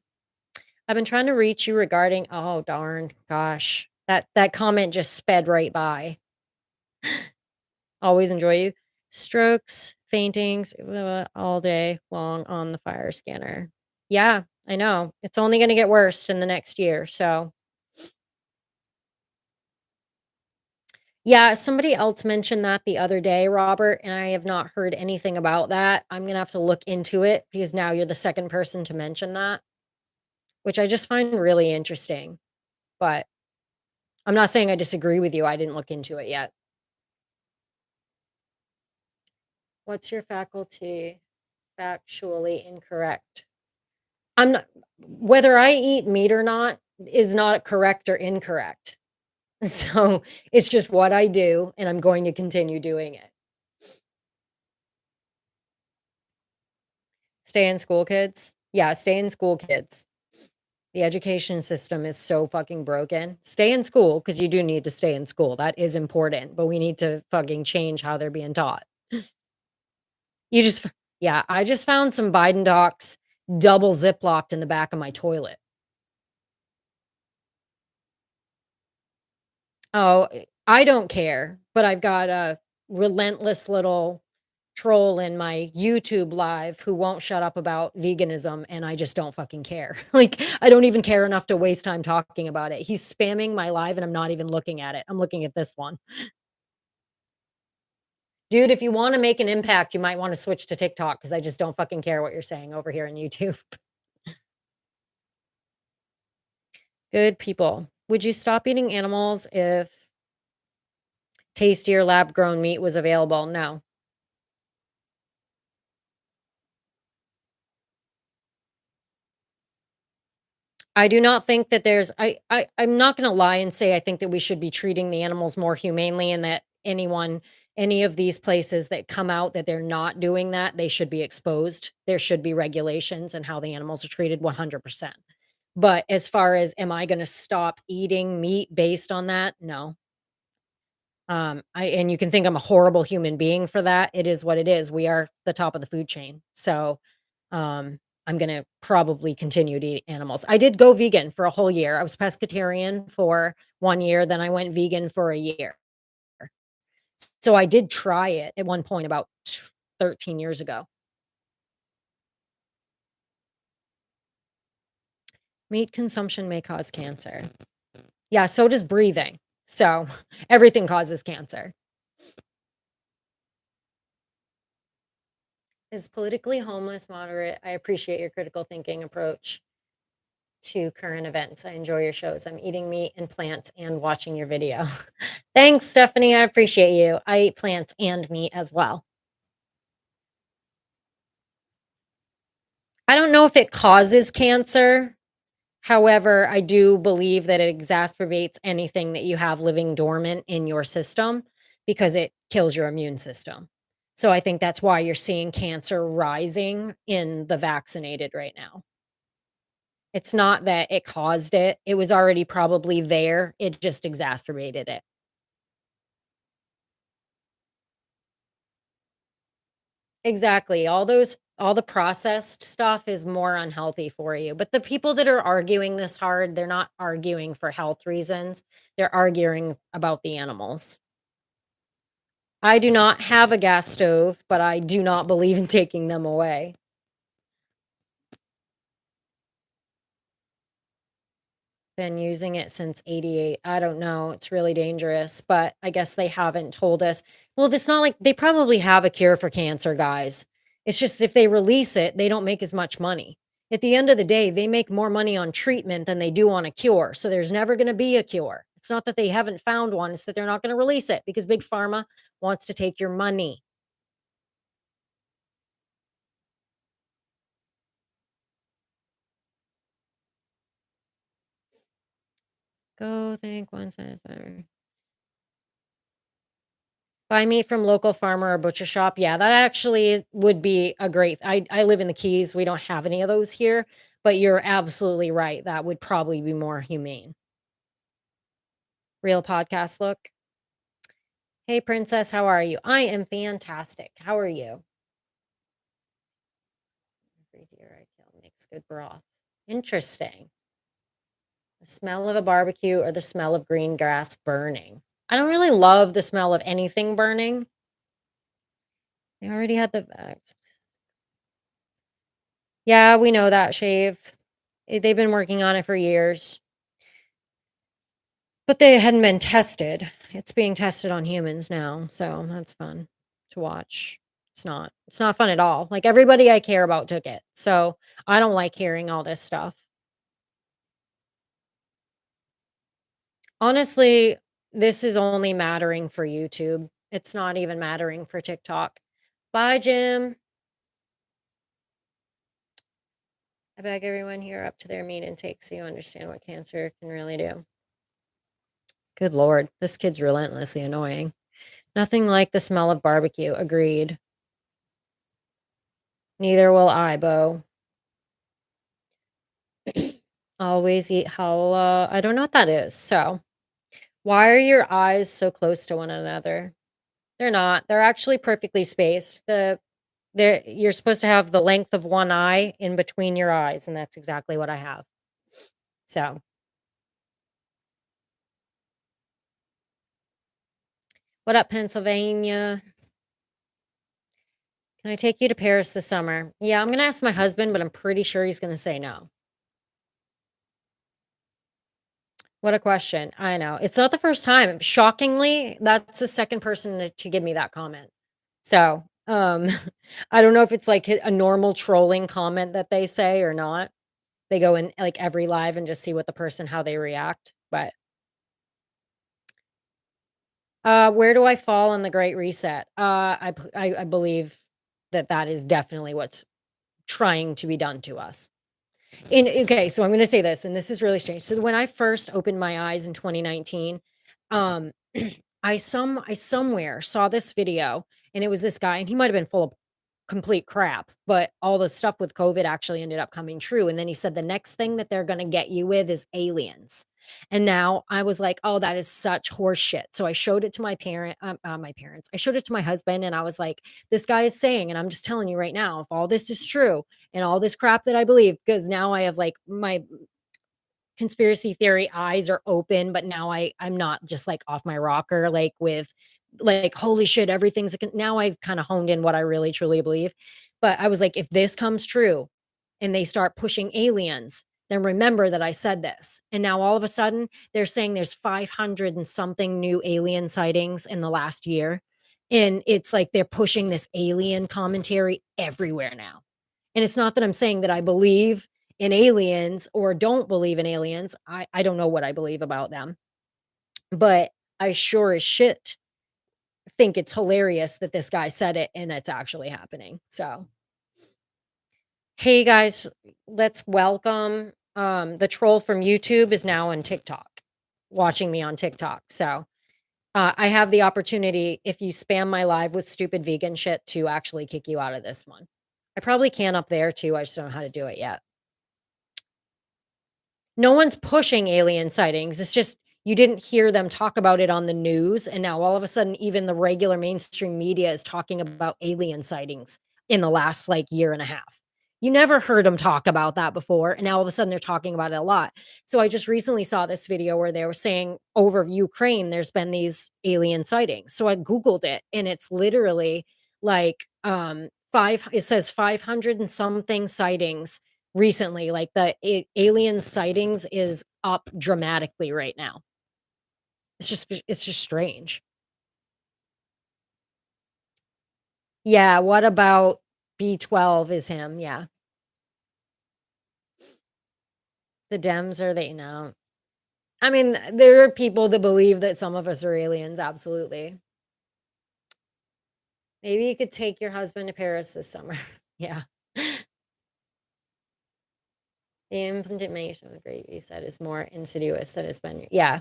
I've been trying to reach you regarding oh darn, gosh. That comment just sped right by. Always enjoy you. Strokes, faintings, all day long on the fire scanner. Yeah, I know. It's only gonna get worse in the next year, so yeah, somebody else mentioned that the other day, Robert, and I have not heard anything about that. I'm gonna have to look into it because now you're the second person to mention that, which I just find really interesting. But I'm not saying I disagree with you. I didn't look into it yet. What's your faculty factually incorrect? I'm not whether I eat meat or not, is not correct or incorrect. So, it's just what I do, and I'm going to continue doing it. Stay in school, kids. Yeah, stay in school, kids. The education system is so fucking broken. Stay in school because you do need to stay in school. That is important, but we need to fucking change how they're being taught. You just yeah, I just found some Biden docs double ziplocked in the back of my toilet. Oh, I don't care, but I've got a relentless little troll in my YouTube live who won't shut up about veganism, and I just don't fucking care. Like, I don't even care enough to waste time talking about it. He's spamming my live, and I'm not even looking at it. I'm looking at this one. Dude, if you wanna make an impact, you might wanna switch to TikTok because I just don't fucking care what you're saying over here on YouTube. Good people. Would you stop eating animals if tastier lab-grown meat was available? No. I do not think that there's I'm not gonna lie and say I think that we should be treating the animals more humanely and that any of these places that come out that they're not doing that, they should be exposed. There should be regulations and how the animals are treated 100%. But as far as am I gonna stop eating meat based on that? No. I and you can think I'm a horrible human being for that. It is what it is. We are the top of the food chain. So, I'm gonna probably continue to eat animals. I did go vegan for a whole year. I was pescatarian for 1 year, then I went vegan for a year. So I did try it at one point about 13 years ago. Meat consumption may cause cancer. Yeah, so does breathing. So, everything causes cancer. Is politically homeless moderate? I appreciate your critical thinking approach to current events. I enjoy your shows. I'm eating meat and plants and watching your video. Thanks, Stephanie. I appreciate you. I eat plants and meat as well. I don't know if it causes cancer. However, I do believe that it exacerbates anything that you have living dormant in your system because it kills your immune system. So I think that's why you're seeing cancer rising in the vaccinated right now. It's not that it caused it. It was already probably there. It just exacerbated it. Exactly. All the processed stuff is more unhealthy for you. But the people that are arguing this hard, they're not arguing for health reasons. They're arguing about the animals. I do not have a gas stove, but I do not believe in taking them away. Been using it since '88. I don't know, it's really dangerous, but I guess they haven't told us. Well, it's not like they probably have a cure for cancer, guys. It's just if they release it, they don't make as much money. At the end of the day, they make more money on treatment than they do on a cure, so there's never gonna be a cure. It's not that they haven't found one, it's that they're not gonna release it because Big Pharma wants to take your money. Go think once at a time. Buy meat from local farmer or butcher shop. Yeah, that actually would be a great I live in the Keys, we don't have any of those here, but you're absolutely right, that would probably be more humane. Real podcast look. "Hey, princess, how are you?" "I am fantastic. How are you?" "Every deer I kill makes good broth." Interesting. The smell of a barbecue or the smell of green grass burning? I don't really love the smell of anything burning. I already had the Yeah, we know that, Shave. They've been working on it for years, but they hadn't been tested. It's being tested on humans now, so that's fun to watch. It's not fun at all. Like, everybody I care about took it, so I don't like hearing all this stuff. Honestly, this is only mattering for YouTube. It's not even mattering for TikTok. Bye, Jim. I beg everyone here up to their meat intake so you understand what cancer can really do. Good lord, this kid's relentlessly annoying. Nothing like the smell of barbecue. Agreed. Neither will I, Bo. Always eat halal. I don't know what that is. So, why are your eyes so close to one another? They're not. They're actually perfectly spaced. You're supposed to have the length of one eye in between your eyes, and that's exactly what I have. So, what up, Pennsylvania? Can I take you to Paris this summer? Yeah, I'm gonna ask my husband, but I'm pretty sure he's gonna say no. What a question. I know. It's not the first time. Shockingly, that's the second person to give me that comment. So, I don't know if it's like a normal trolling comment that they say or not. They go in like every live and just see what the person how they react. But where do I fall on the Great Reset? I believe that that is definitely what's trying to be done to us. Okay, so I'm gonna say this, and this is really strange. So when I first opened my eyes in 2019, um, I somewhere saw this video, and it was this guy, and he might have been full of complete crap, but all the stuff with COVID actually ended up coming true. And then he said the next thing that they're gonna get you with is aliens. And now I was like, oh, that is such horse shit. So I showed it to my parents. I showed it to my husband, and I was like, this guy is saying, and I'm just telling you right now, if all this is true and all this crap that I believe, because now I have like my conspiracy theory eyes are open, but now I'm not just like off my rocker, like with like, holy shit, everything's now I've kind of honed in what I really truly believe. But I was like, if this comes true and they start pushing aliens, then remember that I said this. And now all of a sudden they're saying there's 500 and something new alien sightings in the last year. And it's like they're pushing this alien commentary everywhere now. And it's not that I'm saying that I believe in aliens or don't believe in aliens. I don't know what I believe about them, but I sure as shit think it's hilarious that this guy said it and it's actually happening. So, hey guys, let's welcome the troll from YouTube is now on TikTok, watching me on TikTok. So, I have the opportunity if you spam my live with stupid vegan shit to actually kick you out of this one. I probably can up there too. I just don't know how to do it yet. No one's pushing alien sightings. It's just you didn't hear them talk about it on the news, and now all of a sudden, even the regular mainstream media is talking about alien sightings in the last, like, year and a half. You never heard them talk about that before, and now all of a sudden they're talking about it a lot. So I just recently saw this video where they were saying over Ukraine, there's been these alien sightings. So I Googled it, and it's literally like, 5 it says 500 and something sightings recently, like the alien sightings is up dramatically right now. It's just strange. Yeah, what about B12 is him, yeah. The Dems are they no. I mean, there are people that believe that some of us are aliens, absolutely. Maybe you could take your husband to Paris this summer. Yeah. The implementation of the Great Reset is more insidious than it's been. Yeah.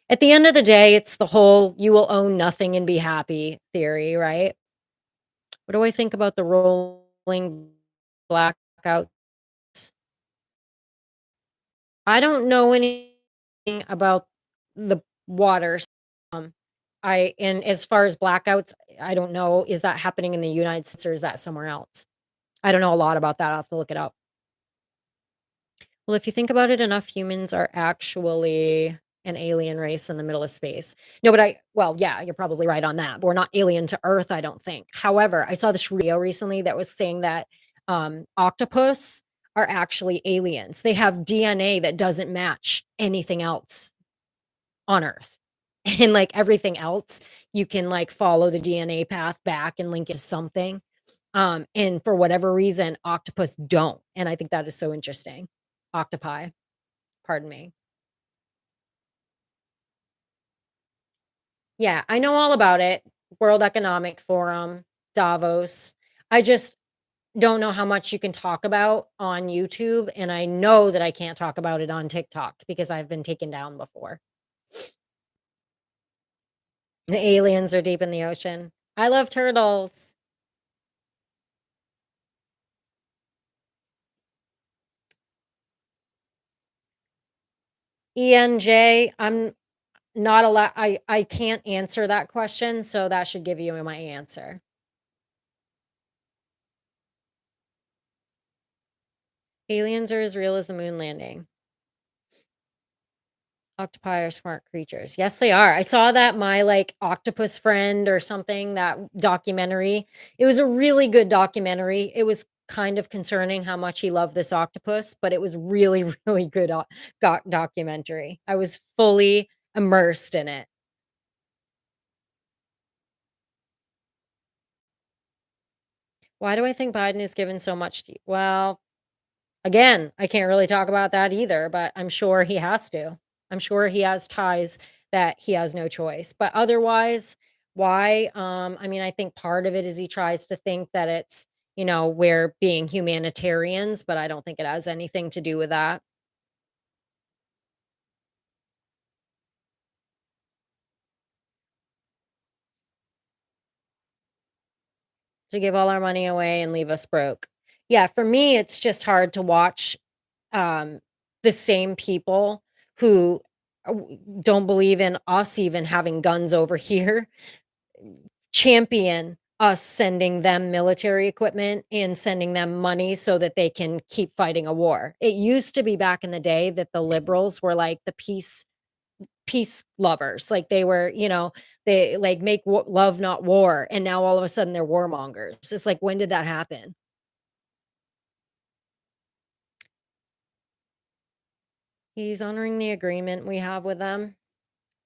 At the end of the day, it's the whole "you will own nothing and be happy" theory, right? What do I think about the rolling blackouts? I don't know anything about the waters. Um, I and as far as blackouts, I don't know, is that happening in the United States or is that somewhere else? I don't know a lot about that. I'll have to look it up. Well, if you think about it, enough humans are actually an alien race in the middle of space. No, but well, yeah, you're probably right on that. But we're not alien to Earth, I don't think. However, I saw this video recently that was saying that octopus are actually aliens. They have DNA that doesn't match anything else on Earth. And like everything else, you can like follow the DNA path back and link it to something. And for whatever reason, octopus don't. And I think that is so interesting. Octopi, pardon me. Yeah, I know all about it. World Economic Forum, Davos. I just don't know how much you can talk about on YouTube, and I know that I can't talk about it on TikTok because I've been taken down before. The aliens are deep in the ocean. I love turtles. ENJ, I'm not allowed. I can't answer that question, so that should give you my answer. Aliens are as real as the moon landing. Octopi are smart creatures. Yes, they are. I saw that My Like Octopus Friend or something, that documentary. It was a really good documentary. It was kind of concerning how much he loved this octopus, but it was really, really good documentary. I was fully immersed in it. Why do I think Biden is given so much well, again, I can't really talk about that either, but I'm sure he has to. I'm sure he has ties that he has no choice. But otherwise, why? I mean, I think part of it is he tries to think that it's, we're being humanitarians, but I don't think it has anything to do with that. To give all our money away and leave us broke. Yeah, for me, it's just hard to watch um, the same people who don't believe in us even having guns over here champion us sending them military equipment and sending them money so that they can keep fighting a war. It used to be back in the day that the liberals were like the peace lovers. Like they were, they like make love not war, and now all of a sudden they're warmongers. It's like, when did that happen? He's honoring the agreement we have with them.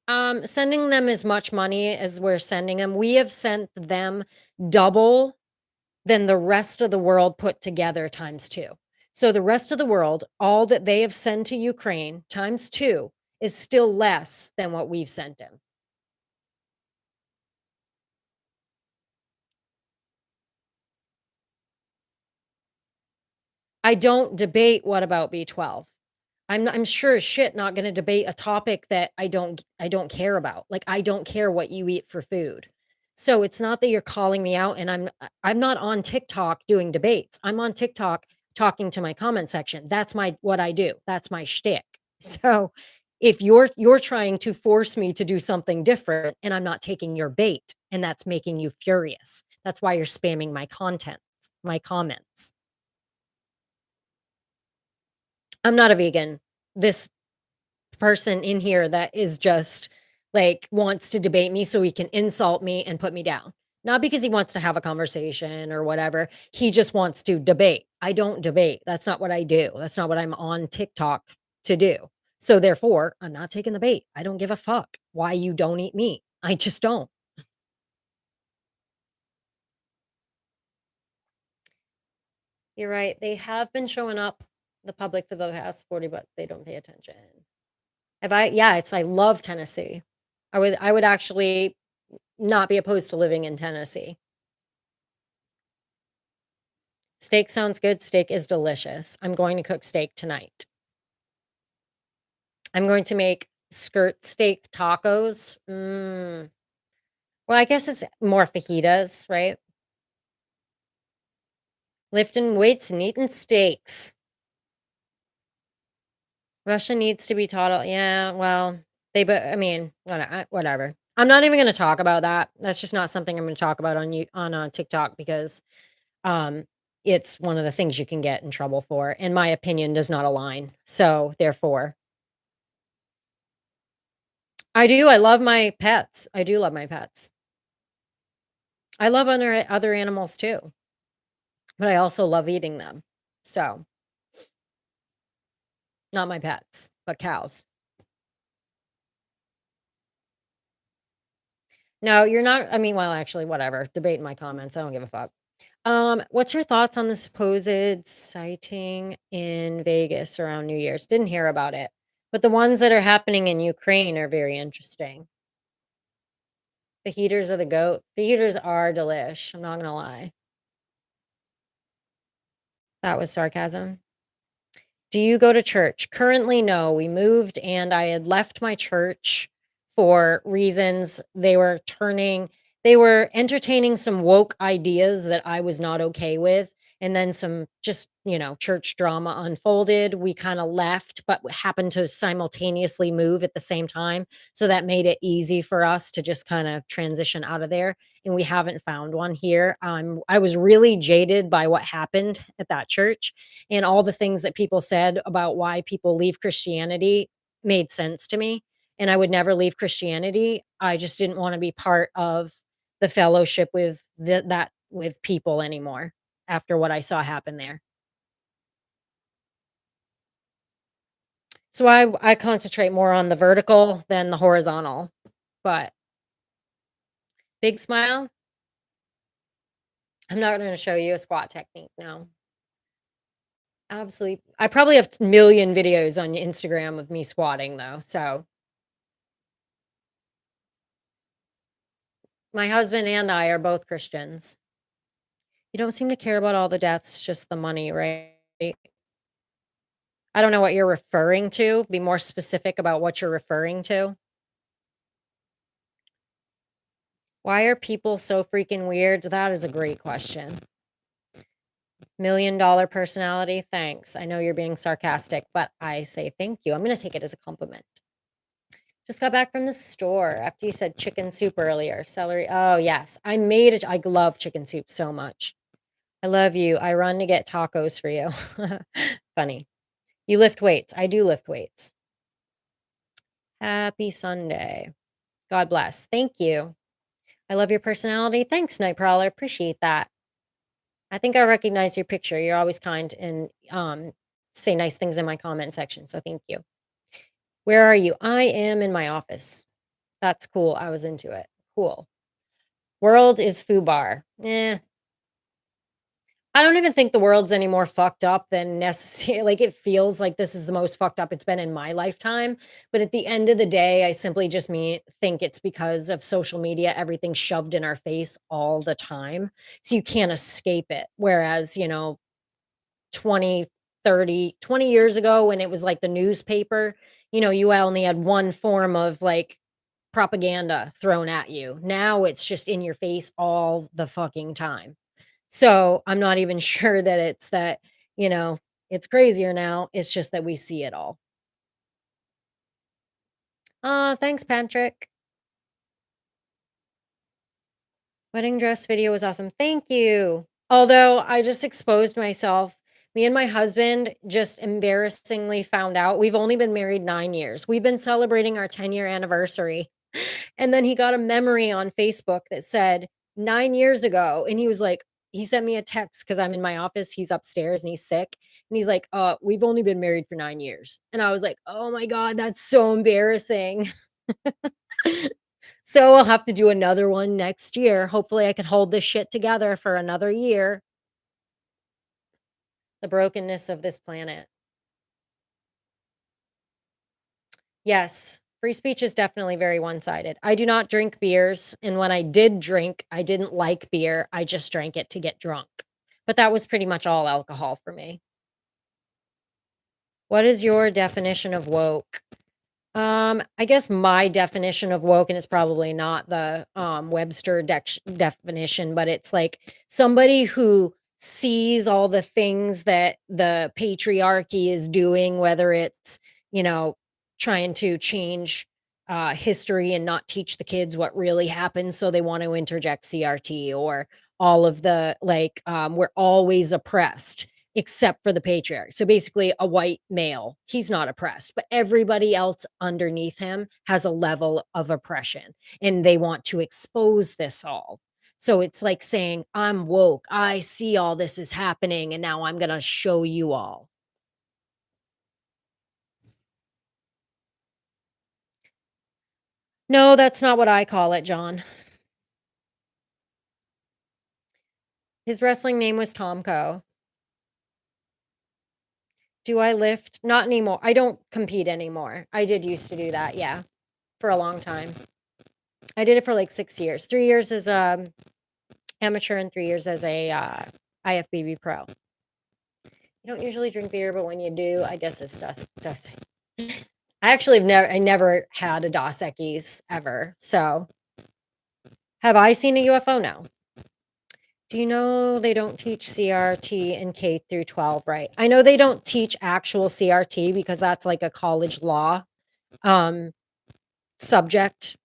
Sending them as much money as we're sending them. We have sent them double than the rest of the world put together times 2. So the rest of the world, all that they have sent to Ukraine times 2 is still less than what we've sent him. I don't debate what about B12. I'm sure as shit not gonna debate a topic that I don't care about. Like, I don't care what you eat for food. So it's not that you're calling me out, and I'm not on TikTok doing debates. I'm on TikTok talking to my comment section. That's my what I do. That's my shtick. So if you're trying to force me to do something different and I'm not taking your bait, and that's making you furious. That's why you're spamming my content, my comments. I'm not a vegan. This person in here that is just like wants to debate me so he can insult me and put me down. Not because he wants to have a conversation or whatever. He just wants to debate. I don't debate. That's not what I do. That's not what I'm on TikTok to do. So therefore, I'm not taking the bait. I don't give a fuck why you don't eat meat. I just don't. You're right. They have been showing up the public for the past 40, but they don't pay attention. If I Yeah, I love Tennessee. I would actually not be opposed to living in Tennessee. Steak sounds good. Steak is delicious. I'm going to cook steak tonight. I'm going to make skirt steak tacos. Well, I guess it's more fajitas, right? Lifting weights and eating steaks. Russia needs to be taught. Yeah, well, but I mean, whatever. I'm not even going to talk about that. That's just not something I'm going to talk about on TikTok because um, it's one of the things you can get in trouble for, and my opinion does not align. So therefore, I do. I love my pets. I do love my pets. I love other animals too, but I also love eating them. So, not my pets, but cows. No, you're not. I mean, well, actually, whatever. Debate in my comments. I don't give a fuck. What's your thoughts on the supposed sighting in Vegas around New Year's? Didn't hear about it, but the ones that are happening in Ukraine are very interesting. Fajitas are the goat. Fajitas are delish. I'm not gonna lie. That was sarcasm. Do you go to church? Currently, no. We moved and I had left my church for reasons they were entertaining some woke ideas that I was not okay with. And then some just, church drama unfolded. We kind of left, but happened to simultaneously move at the same time. So that made it easy for us to just kind of transition out of there. And we haven't found one here. I was really jaded by what happened at that church, and all the things that people said about why people leave Christianity made sense to me, and I would never leave Christianity. I just didn't wanna be part of the fellowship with that with people anymore after what I saw happen there. So I concentrate more on the vertical than the horizontal, but big smile, I'm not gonna show you a squat technique, no. Absolutely, I probably have million videos on Instagram of me squatting though, so my husband and I are both Christians. You don't seem to care about all the deaths, just the money, right? I don't know what you're referring to. Be more specific about what you're referring to. Why are people so freaking weird? That is a great question. $1,000,000 personality. Thanks. I know you're being sarcastic, but I say thank you. I'm going to take it as a compliment. Just got back from the store after you said chicken soup earlier. Celery. Oh, yes. I made it. I love chicken soup so much. I love you. I run to get tacos for you. Funny. You lift weights. I do lift weights. Happy Sunday. God bless. Thank you. I love your personality. Thanks, Night Prowler. Appreciate that. I think I recognize your picture. You're always kind and say nice things in my comment section. So thank you. Where are you? I am in my office. That's cool. I was into it. Cool. World is foobar. I don't even think the world's any more fucked up than necessary. Like, it feels like this is the most fucked up it's been in my lifetime. But at the end of the day, I simply just think it's because of social media, everything's shoved in our face all the time. So you can't escape it. Whereas, 20, 30, 20 years ago when it was like the newspaper, you only had one form of like propaganda thrown at you. Now it's just in your face all the fucking time. So, I'm not even sure that it's that, you know, it's crazier now, it's just that we see it all. Thanks, Patrick. Wedding dress video was awesome. Thank you. Although I just exposed myself. Me and my husband just embarrassingly found out we've only been married 9 years. We've been celebrating our 10-year anniversary. And then he got a memory on Facebook that said 9 years ago, and he sent me a text because 'cause I'm in my office, he's upstairs and he's sick, and he's like, we've only been married for 9 years." And I was like, "Oh my god, that's so embarrassing." So, I'll have to do another one next year. Hopefully, I can hold this shit together for another year. The brokenness of this planet. Yes, free speech is definitely very one-sided. I do not drink beers, and when I did drink, I didn't like beer, I just drank it to get drunk. But that was pretty much all alcohol for me. What is your definition of woke? I guess my definition of woke, and it's probably not the, Webster definition, but it's like somebody who sees all the things that the patriarchy is doing, whether it's, you know, trying to change, history and not teach the kids what really happened, so they want to interject CRT, or all of the, like, we're always oppressed except for the patriarch. So basically, a white male, he's not oppressed, but everybody else underneath him has a level of oppression, and they want to expose this all. So it's like saying, I'm woke. I see all this is happening, and now I'm going to show you all. No, that's not what I call it, John. His wrestling name was Tomko. Do I lift? Not anymore. I don't compete anymore. I did used to do that, yeah, for a long time. I did it for like 6 years. 3 years as amateur and 3 years as a IFBB pro. You don't usually drink beer, but when you do, I guess it's Dos I actually I never had a Dos Equis ever, so have I seen a UFO? No. Do you know they don't teach CRT in K through 12, right? I know they don't teach actual CRT because that's like a college law, um, subject,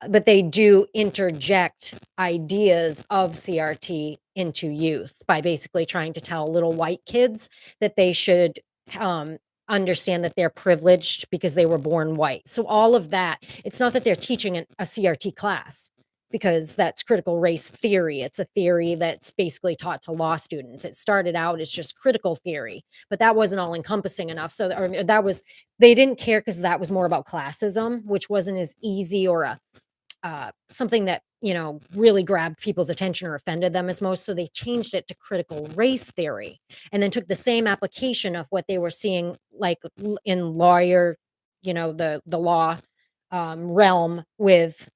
but they do interject ideas of CRT into youth by basically trying to tell little white kids that they should um, understand that they're privileged because they were born white. So, all of that, it's not that they're teaching a CRT class because that's critical race theory. It's a theory that's basically taught to law students. It started out as just critical theory, but that wasn't all encompassing enough. So, or that was, they didn't care because that was more about classism, which wasn't as easy or a something that really grabbed people's attention or offended them as most, so they changed it to critical race theory and then took the same application of what they were seeing like in lawyer, the law realm with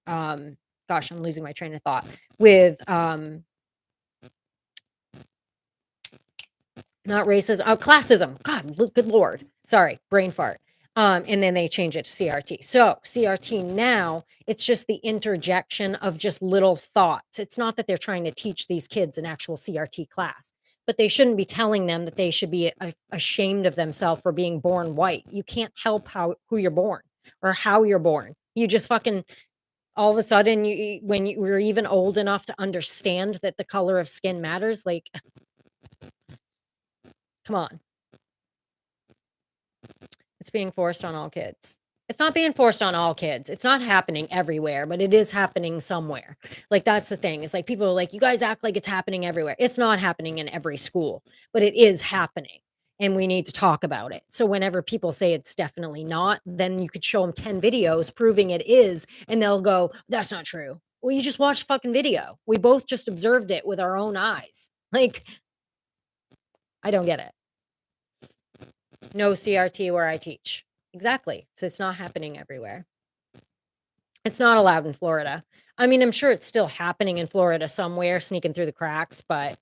gosh, I'm losing my train of thought, with not racism, oh, classism. God, good lord. Sorry, brain fart. And then they change it to CRT. So CRT now, it's just the interjection of just little thoughts. It's not that they're trying to teach these kids an actual CRT class, but they shouldn't be telling them that they should be ashamed of themselves for being born white. You can't help who you're born or how you're born. You just fucking all of a sudden, when you were even old enough to understand that the color of skin matters, like, come on. It's being forced on all kids. It's not being forced on all kids. It's not happening everywhere, but it is happening somewhere. Like, that's the thing. It's like people are like, "You guys act like it's happening everywhere." It's not happening in every school, but it is happening, and we need to talk about it. So whenever people say it's definitely not, then you could show them 10 videos proving it is, and they'll go, "That's not true." Well, you just watched fucking video. We both just observed it with our own eyes. Like, I don't get it. No CRT where I teach. Exactly. So it's not happening everywhere. It's not allowed in Florida. I mean, I'm sure it's still happening in Florida somewhere, sneaking through the cracks, but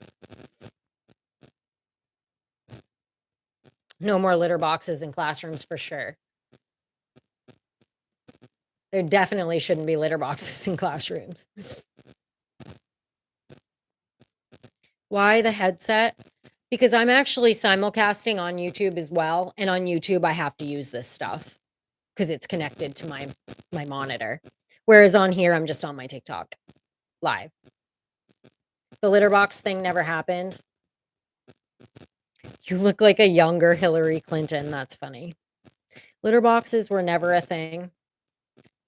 no more litter boxes in classrooms for sure. There definitely shouldn't be litter boxes in classrooms. Why the headset? Because I'm actually simulcasting on YouTube as well, and on YouTube I have to use this stuff because it's connected to my monitor. Whereas on here I'm just on my TikTok live. The litter box thing never happened. You look like a younger Hillary Clinton, that's funny. Litter boxes were never a thing.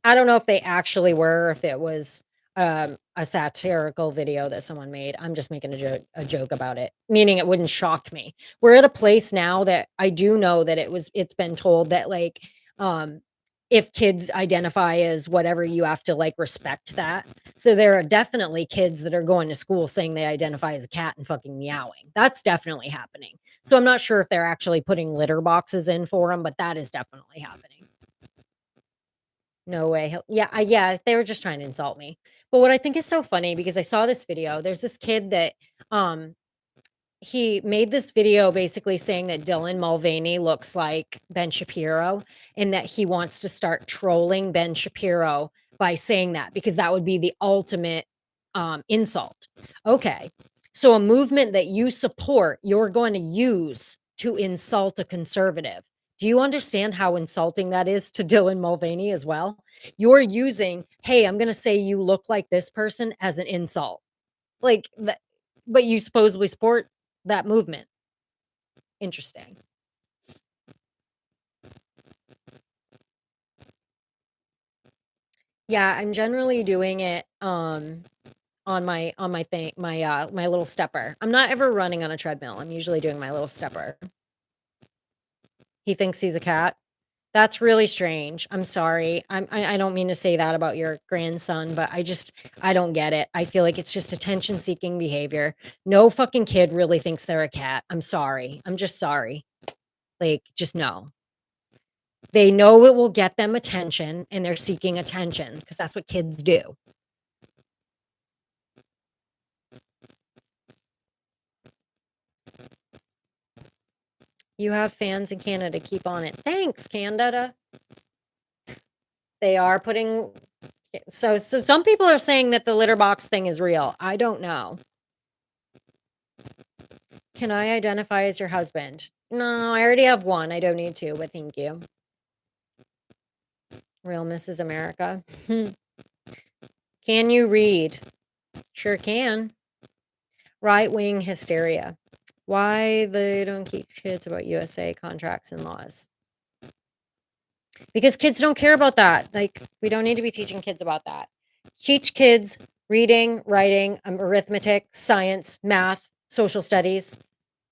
I don't know if they actually were, or if it was, a satirical video that someone made. I'm just making a joke about it, meaning it wouldn't shock me. We're at a place now that I do know that it's been told that, like, um, if kids identify as whatever, you have to, like, respect that. So there are definitely kids that are going to school saying they identify as a cat and fucking meowing. That's definitely happening. So I'm not sure if they're actually putting litter boxes in for them, but that is definitely happening. No way. Yeah, yeah, they were just trying to insult me. But what I think is so funny because I saw this video, there's this kid that um he made this video basically saying that Dylan Mulvaney looks like Ben Shapiro and that he wants to start trolling Ben Shapiro by saying that because that would be the ultimate insult. Okay. So a movement that you support, you're going to use to insult a conservative. Do you understand how insulting that is to Dylan Mulvaney as well? You're using, "Hey, I'm going to say you look like this person" as an insult. Like that, but you supposedly support that movement. Interesting. Yeah, I'm generally doing it, on my thing my little stepper. I'm not ever running on a treadmill. I'm usually doing my little stepper. He thinks he's a cat. That's really strange. I'm sorry. I don't mean to say that about your grandson, but I don't get it. I feel like it's just attention seeking behavior. No fucking kid really thinks they're a cat. I'm sorry. I'm just sorry. Like, just no. They know it will get them attention and they're seeking attention because that's what kids do. You have fans in Canada, keep on it. Thanks, Canada. They are putting so some people are saying that the litter box thing is real. I don't know. Can I identify as your husband? No, I already have one. I don't need to, but thank you. Real Mrs. America. Can you read? Sure can. Right-wing hysteria. Why they don't teach kids about USA contracts and laws? Because kids don't care about that. Like, we don't need to be teaching kids about that. Teach kids reading, writing, arithmetic, science, math, social studies.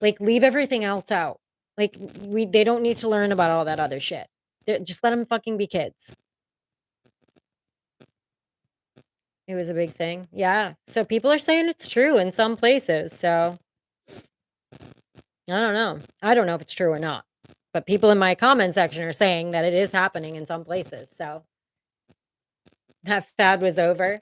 Like, leave everything else out. Like, they don't need to learn about all that other shit. Just let them fucking be kids. It was a big thing. Yeah. So people are saying it's true in some places. So I don't know. I don't know if it's true or not. But people in my comment section are saying that it is happening in some places. So that fad was over.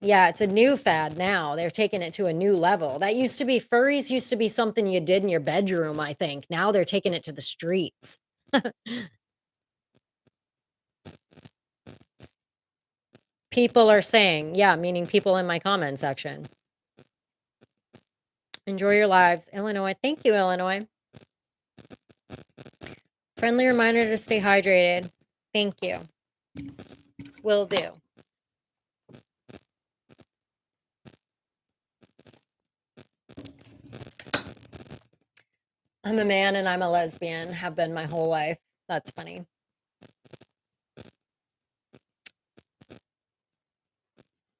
Yeah, it's a new fad now. They're taking it to a new level. That used to be furries used to be something you did in your bedroom, I think. Now they're taking it to the streets. People are saying, yeah, meaning people in my comment section. Enjoy your lives, Illinois. Thank you, Illinois. Friendly reminder to stay hydrated. Thank you. Will do. I'm a man and I'm a lesbian, have been my whole life. That's funny.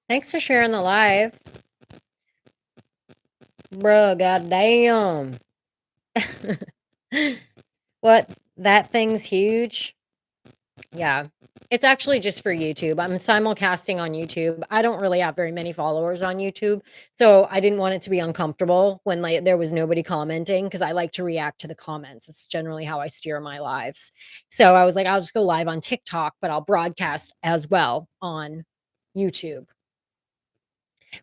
Thanks for sharing the live. Bro, goddamn. What? That thing's huge? Yeah. It's actually just for YouTube. I'm simulcasting on YouTube. I don't really have very many followers on YouTube, so I didn't want it to be uncomfortable when, like, there was nobody commenting because I like to react to the comments. It's generally how I steer my lives. So I was like, I'll just go live on TikTok, but I'll broadcast as well on YouTube.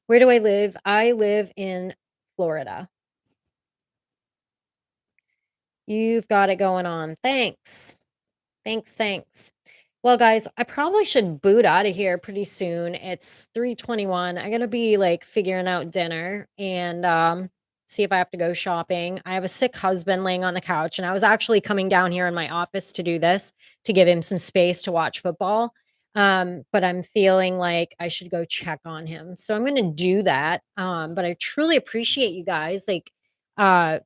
Where do I live? I live in Florida. You've got it going on. Thanks. Thanks. Well, guys, I probably should boot out of here pretty soon. It's 3:21. I gotta be like figuring out dinner and see if I have to go shopping. I have a sick husband laying on the couch, and I was actually coming down here in my office to do this to give him some space to watch football. But I'm feeling like I should go check on him. So I'm gonna do that. But I truly appreciate you guys. Like uh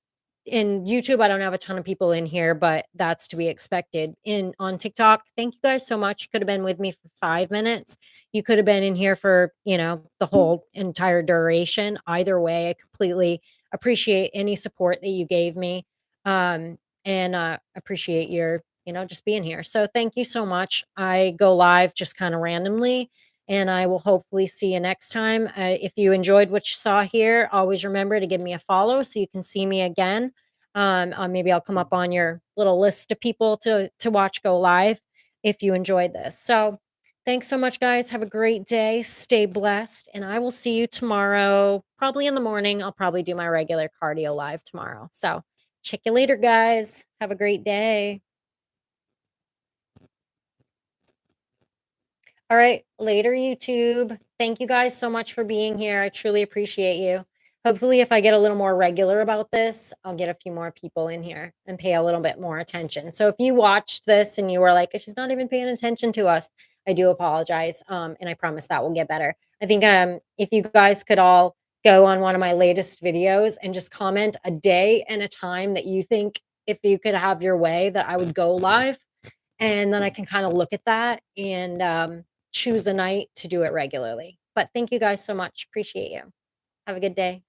in YouTube, I don't have a ton of people in here, but that's to be expected. In on TikTok, thank you guys so much. You could have been with me for 5 minutes. You could have been in here for, the whole entire duration. Either way, I completely appreciate any support that you gave me. And appreciate your, just being here. So thank you so much. I go live just kind of randomly, and I will hopefully see you next time. If you enjoyed what you saw here, always remember to give me a follow so you can see me again. Maybe I'll come up on your little list of people to watch go live if you enjoyed this. So thanks so much, guys. Have a great day. Stay blessed, and I will see you tomorrow, probably in the morning. I'll probably do my regular cardio live tomorrow. So check you later, guys. Have a great day. All right, later, YouTube. Thank you guys so much for being here. I truly appreciate you. Hopefully, if I get a little more regular about this, I'll get a few more people in here and pay a little bit more attention. So if you watched this and you were like, she's not even paying attention to us, I do apologize. And I promise that will get better. I think if you guys could all go on one of my latest videos and just comment a day and a time that you think, if you could have your way, that I would go live, and then I can kind of look at that and choose a night to do it regularly. But thank you guys so much. Appreciate you. Have a good day.